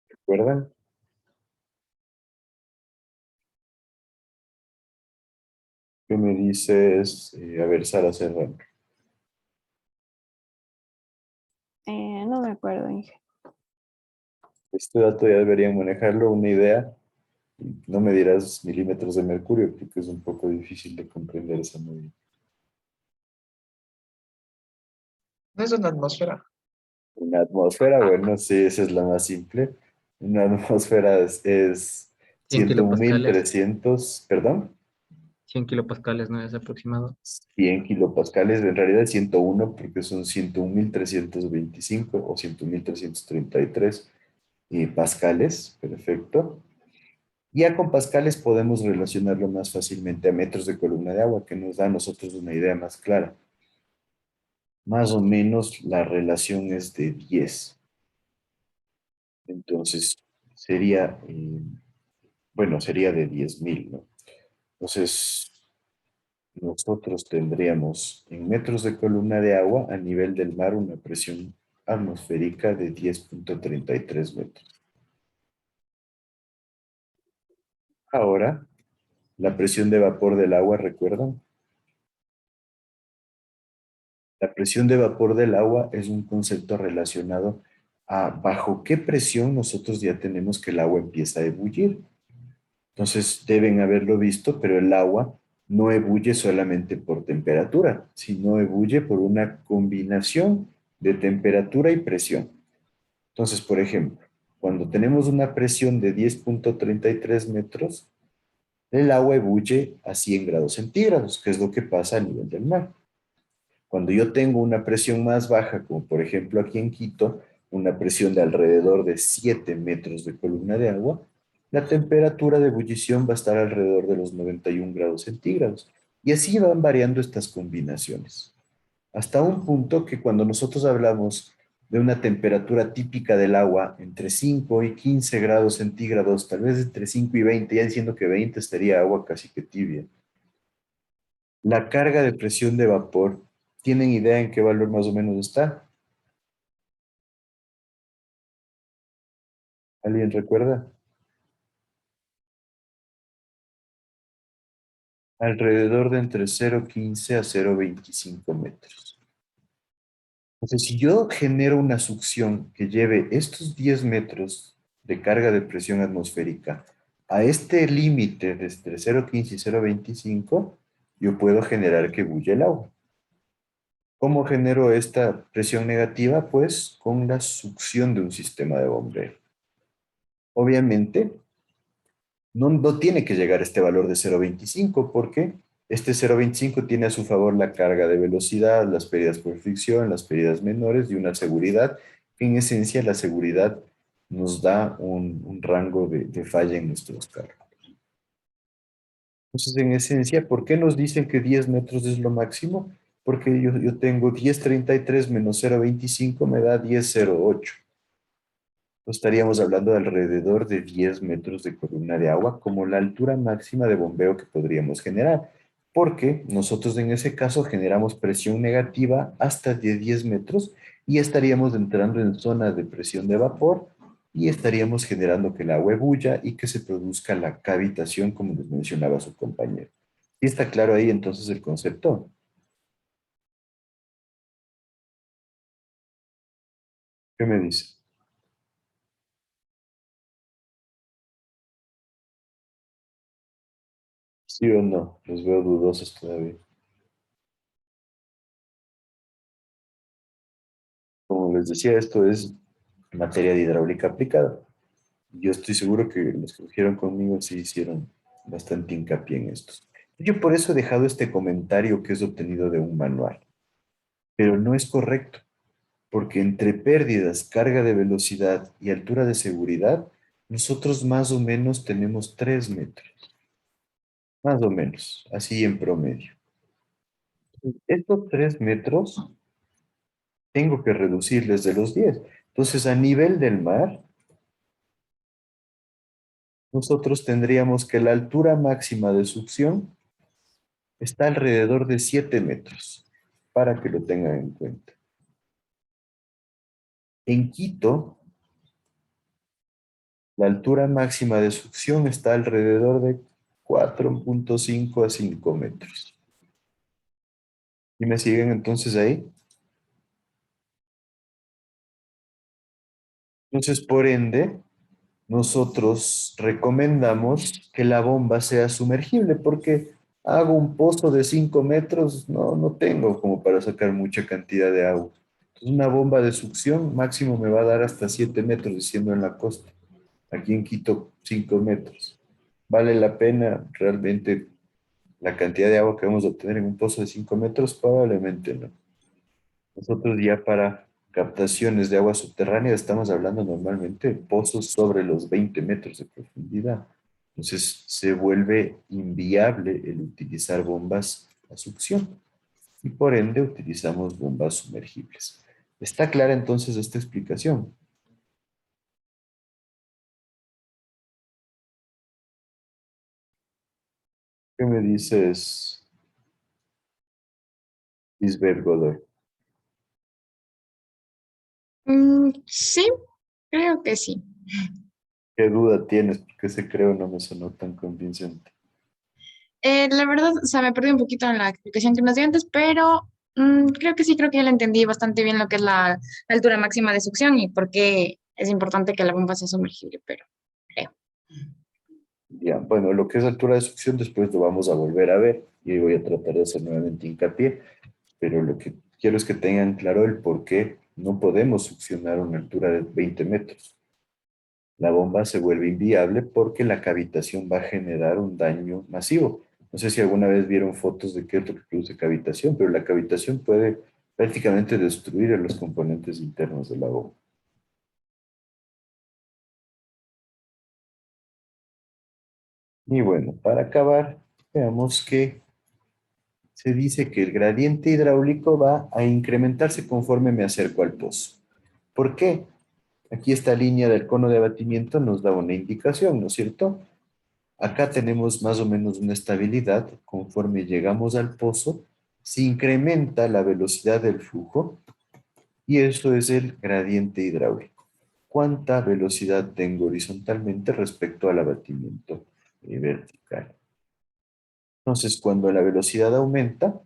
¿Recuerdan? ¿Qué me dices? A ver, Sara Serrano. No me acuerdo, Inge. Este dato ya deberían manejarlo, una idea. No me dirás milímetros de mercurio, porque es un poco difícil de comprender esa medida. No es una atmósfera. Una atmósfera, bueno, sí, esa es la más simple. Una atmósfera es 100 kilopascales. 101.300, perdón, 100 kilopascales, ¿no es aproximado? 100 kilopascales, en realidad 101 porque son 101.325 o 101.333 pascales, perfecto. Ya con pascales podemos relacionarlo más fácilmente a metros de columna de agua, que nos da a nosotros una idea más clara. Más o menos la relación es de 10. Entonces, sería, bueno, sería de 10.000, ¿no? Entonces, nosotros tendríamos en metros de columna de agua a nivel del mar una presión atmosférica de 10,33 metros. Ahora, la presión de vapor del agua, ¿recuerdan? La presión de vapor del agua es un concepto relacionado a bajo qué presión nosotros ya tenemos que el agua empieza a ebullir. Entonces deben haberlo visto, pero el agua no ebulle solamente por temperatura, sino ebulle por una combinación de temperatura y presión. Entonces, por ejemplo, cuando tenemos una presión de 10,33 metros, el agua ebulle a 100 grados centígrados, que es lo que pasa a nivel del mar. Cuando yo tengo una presión más baja, como por ejemplo aquí en Quito, una presión de alrededor de 7 metros de columna de agua, la temperatura de ebullición va a estar alrededor de los 91 grados centígrados. Y así van variando estas combinaciones. Hasta un punto que cuando nosotros hablamos de una temperatura típica del agua entre 5 y 15 grados centígrados, tal vez entre 5 y 20, ya diciendo que 20 estaría agua casi que tibia. La carga de presión de vapor, ¿tienen idea en qué valor más o menos está? ¿Alguien recuerda? Alrededor de entre 0,15 a 0,25 metros. Entonces, si yo genero una succión que lleve estos 10 metros de carga de presión atmosférica a este límite de entre 0,15 y 0,25, yo puedo generar que bulle el agua. ¿Cómo genero esta presión negativa? Pues con la succión de un sistema de bombeo. Obviamente, no tiene que llegar a este valor de 0,25 porque este 0,25 tiene a su favor la carga de velocidad, las pérdidas por fricción, las pérdidas menores y una seguridad, que en esencia la seguridad nos da un rango de falla en nuestros cálculos. Entonces, en esencia, ¿por qué nos dicen que 10 metros es lo máximo? porque yo tengo 10,33 menos 0,25 me da 10,08. Estaríamos hablando de alrededor de 10 metros de columna de agua como la altura máxima de bombeo que podríamos generar, porque nosotros en ese caso generamos presión negativa hasta de 10 metros y estaríamos entrando en zonas de presión de vapor y estaríamos generando que el agua ebulla y que se produzca la cavitación como les mencionaba su compañero. ¿Y está claro ahí entonces el concepto? ¿Qué me dice? ¿Sí o no? Los veo dudosos todavía. Como les decía, esto es materia de hidráulica aplicada. Yo estoy seguro que los que cogieron conmigo sí hicieron bastante hincapié en esto. Yo por eso he dejado este comentario que es obtenido de un manual, pero no es correcto, porque entre pérdidas, carga de velocidad y altura de seguridad, nosotros más o menos tenemos 3 metros, más o menos, así en promedio. Estos 3 metros tengo que reducirles de los 10. Entonces, a nivel del mar, nosotros tendríamos que la altura máxima de succión está alrededor de 7 metros, para que lo tengan en cuenta. En Quito, la altura máxima de succión está alrededor de 4,5 a 5 metros. ¿Y me siguen entonces ahí? Entonces, por ende, nosotros recomendamos que la bomba sea sumergible, porque hago un pozo de 5 metros, no tengo como para sacar mucha cantidad de agua. Entonces, una bomba de succión máximo me va a dar hasta 7 metros, diciendo en la costa. Aquí en Quito, 5 metros. ¿Vale la pena realmente la cantidad de agua que vamos a obtener en un pozo de 5 metros? Probablemente no. Nosotros ya para captaciones de agua subterránea estamos hablando normalmente de pozos sobre los 20 metros de profundidad. Entonces se vuelve inviable el utilizar bombas a succión y por ende utilizamos bombas sumergibles. ¿Está clara entonces esta explicación? ¿Qué me dices, Lisbeth Godoy? Sí, creo que sí. ¿Qué duda tienes? Porque ese creo no me sonó tan convincente. La verdad, o sea, me perdí un poquito en la explicación que nos dio antes, pero creo que sí, creo que ya le entendí bastante bien lo que es la altura máxima de succión y por qué es importante que la bomba sea sumergible, pero creo. Ya, bueno, lo que es altura de succión después lo vamos a volver a ver y voy a tratar de hacer nuevamente hincapié, pero lo que quiero es que tengan claro el por qué no podemos succionar a una altura de 20 metros. La bomba se vuelve inviable porque la cavitación va a generar un daño masivo. No sé si alguna vez vieron fotos de qué es lo que produce cavitación, pero la cavitación puede prácticamente destruir a los componentes internos de la bomba. Y bueno, para acabar, veamos que se dice que el gradiente hidráulico va a incrementarse conforme me acerco al pozo. ¿Por qué? Aquí esta línea del cono de abatimiento nos da una indicación, ¿no es cierto? Acá tenemos más o menos una estabilidad. Conforme llegamos al pozo, se incrementa la velocidad del flujo y eso es el gradiente hidráulico. ¿Cuánta velocidad tengo horizontalmente respecto al abatimiento vertical? Entonces, cuando la velocidad aumenta,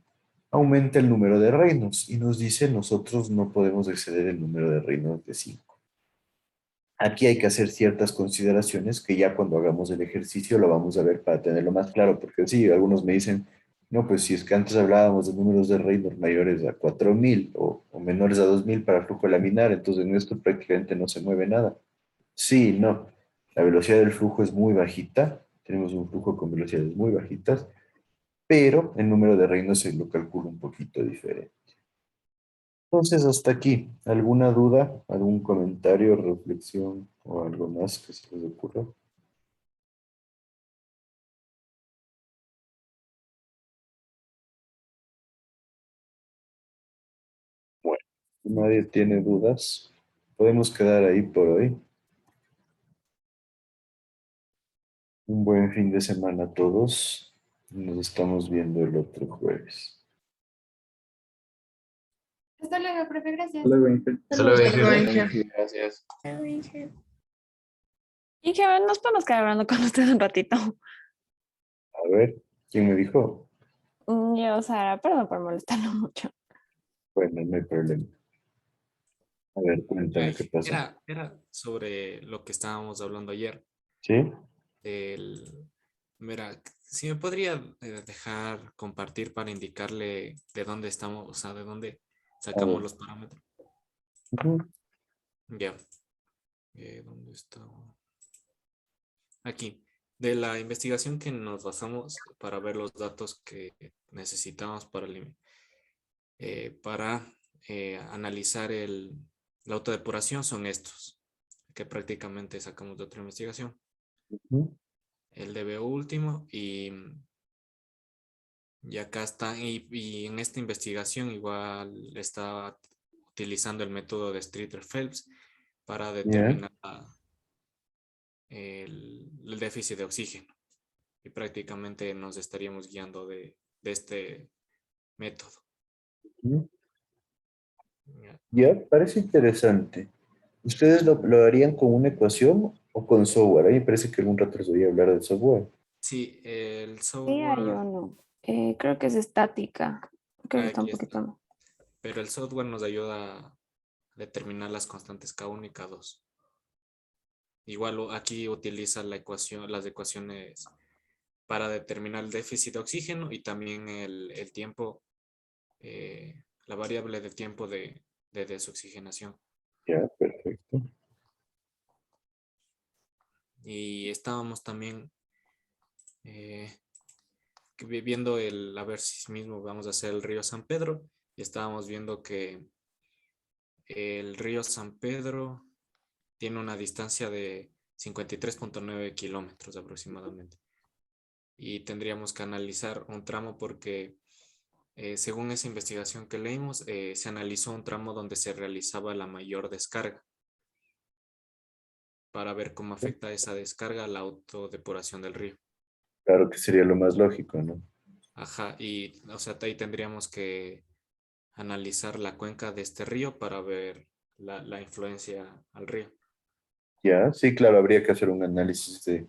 aumenta el número de reinos y nos dice nosotros no podemos exceder el número de reinos de 5. Aquí hay que hacer ciertas consideraciones que ya cuando hagamos el ejercicio lo vamos a ver para tenerlo más claro, porque sí, algunos me dicen, no, pues si es que antes hablábamos de números de reinos mayores a 4,000 o menores a 2,000 para flujo laminar, entonces en esto prácticamente no se mueve nada. Sí, no, la velocidad del flujo es muy bajita, tenemos un flujo con velocidades muy bajitas, pero el número de reinos se lo calcula un poquito diferente. Entonces, hasta aquí. ¿Alguna duda, algún comentario, reflexión o algo más que se les ocurra? Nadie tiene dudas. Podemos quedar ahí por hoy. Un buen fin de semana a todos. Nos estamos viendo el otro jueves. Hasta luego, profe, gracias. Hasta luego, Inge. Hasta luego, Hasta luego, Inge. Inge. Gracias. Inge, nos podemos quedar hablando con usted un ratito. A ver, ¿quién me dijo? Yo, Sara, perdón por molestarlo mucho. Bueno, no hay problema. A ver, cuéntame qué pasa. Era sobre lo que estábamos hablando ayer. ¿Sí? Mira, si me podría dejar compartir para indicarle de dónde estamos, o sea, de dónde sacamos los parámetros. Ujú. Ya. ¿Dónde está? Aquí. De la investigación que nos basamos para ver los datos que necesitamos para analizar la autodepuración son estos, que prácticamente sacamos de otra investigación. Ujú. El DBO último y acá está, y en esta investigación igual está utilizando el método de Streeter-Phelps para determinar el déficit de oxígeno, y prácticamente nos estaríamos guiando de este método. Ujú. Ya, parece interesante. ¿Ustedes lo harían con una ecuación o con software? A mí me parece que algún rato les voy a hablar del software. Sí, el Sí, software, yo no. Creo que es estática. Creo que está un aquí poquito está. más. Pero el software nos ayuda a determinar las constantes K1 y K2. Igual aquí utiliza las ecuaciones para determinar el déficit de oxígeno y también el tiempo, la variable de tiempo de desoxigenación. Ya, perfecto. Y estábamos también viendo a ver si mismo vamos a hacer el río San Pedro, y estábamos viendo que el río San Pedro tiene una distancia de 53.9 kilómetros aproximadamente. Y tendríamos que analizar un tramo porque según esa investigación que leímos, se analizó un tramo donde se realizaba la mayor descarga para ver cómo afecta esa descarga a la autodepuración del río. Claro que sería lo más lógico, ¿no? Ajá, y o sea, ahí tendríamos que analizar la cuenca de este río para ver la influencia al río. Ya, sí, claro, habría que hacer un análisis de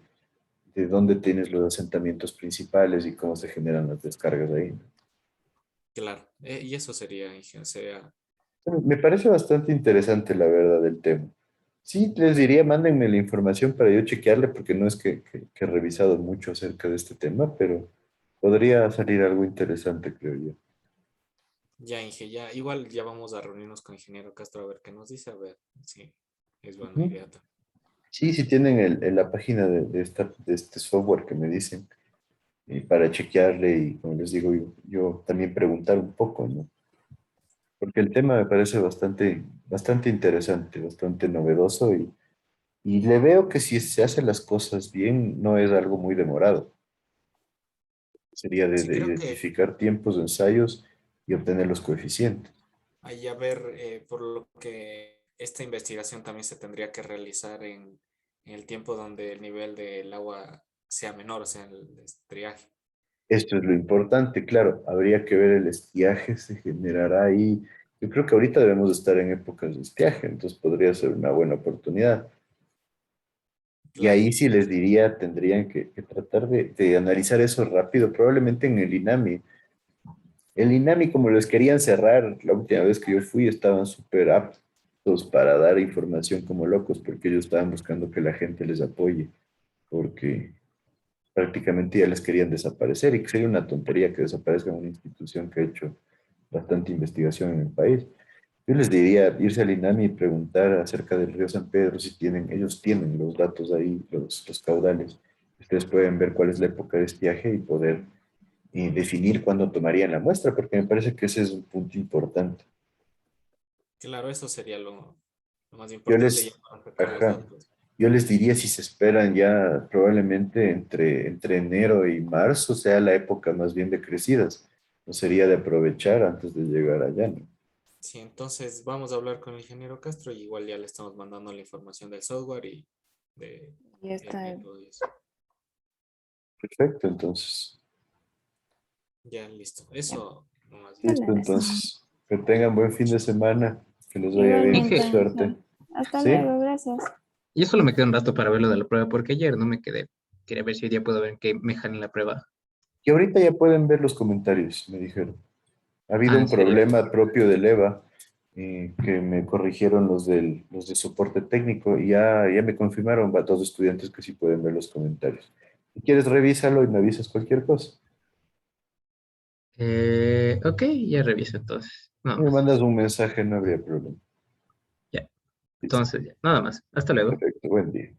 dónde tienes los asentamientos principales y cómo se generan las descargas ahí, ¿no? Claro, y eso sería. Me parece bastante interesante la verdad del tema. Sí, les diría, mándenme la información para yo chequearle, porque no es que he revisado mucho acerca de este tema, pero podría salir algo interesante, creo yo. Ya, Inge, ya, igual ya vamos a reunirnos con ingeniero Castro a ver qué nos dice, a ver si es buena Ujú. idea. Sí, sí tienen la página de este software que me dicen, y para chequearle y, como les digo, yo también preguntar un poco, ¿no? Porque el tema me parece bastante interesante, bastante novedoso y le veo que si se hacen las cosas bien, no es algo muy demorado. Sería Sí, de creo que identificar tiempos de ensayos y obtener los coeficientes. ahí a ver, por lo que esta investigación también se tendría que realizar en el tiempo donde el nivel del agua sea menor, o sea, el estiaje. Esto es lo importante, claro, habría que ver el estiaje, se generará ahí. Yo creo que ahorita debemos estar en épocas de estiaje, entonces podría ser una buena oportunidad. Y Claro. ahí sí les diría, tendrían que tratar de analizar eso rápido, probablemente en el INAMI. El INAMI, como les querían cerrar, la última vez que yo fui, estaban súper aptos para dar información como locos, porque ellos estaban buscando que la gente les apoye, porque prácticamente ya les querían desaparecer, y que sería una tontería que desaparezca una institución que ha hecho bastante investigación en el país. Yo les diría irse al INAMI y preguntar acerca del río San Pedro, si ellos tienen los datos ahí, los caudales. Ustedes pueden ver cuál es la época de estiaje y poder definir cuándo tomarían la muestra, porque me parece que ese es un punto importante. Claro, eso sería lo más Yo importante ya para sacar los ajá, datos. yo les diría si se esperan ya probablemente entre enero y marzo sea la época más bien de crecidas. No sería de aprovechar antes de llegar allá, ¿no? Sí, entonces vamos a hablar con el ingeniero Castro y igual ya le estamos mandando la información del software y de Ya está. el método y eso. Perfecto, entonces. Ya, listo. Eso nomás. Listo, entonces. Que tengan buen fin de semana. Que les vaya bien. Igualmente. Suerte. Hasta ¿Sí? luego, gracias. Yo solo me quedé un rato para ver lo de la prueba, porque ayer no me quedé. Quería ver si hoy día puedo ver que me dejan en la prueba. Y ahorita ya pueden ver los comentarios, me dijeron. Ha habido ¿en un serio? problema propio del EVA que me corrigieron los de soporte técnico y ya me confirmaron a todos los estudiantes que sí pueden ver los comentarios. Si quieres, revísalo y me avisas cualquier cosa. Ok, ya reviso entonces. Nada Me más. mandas un mensaje, no habría problema. Ya. Listo. Entonces, ya, nada más. Hasta luego. Perfecto, buen día.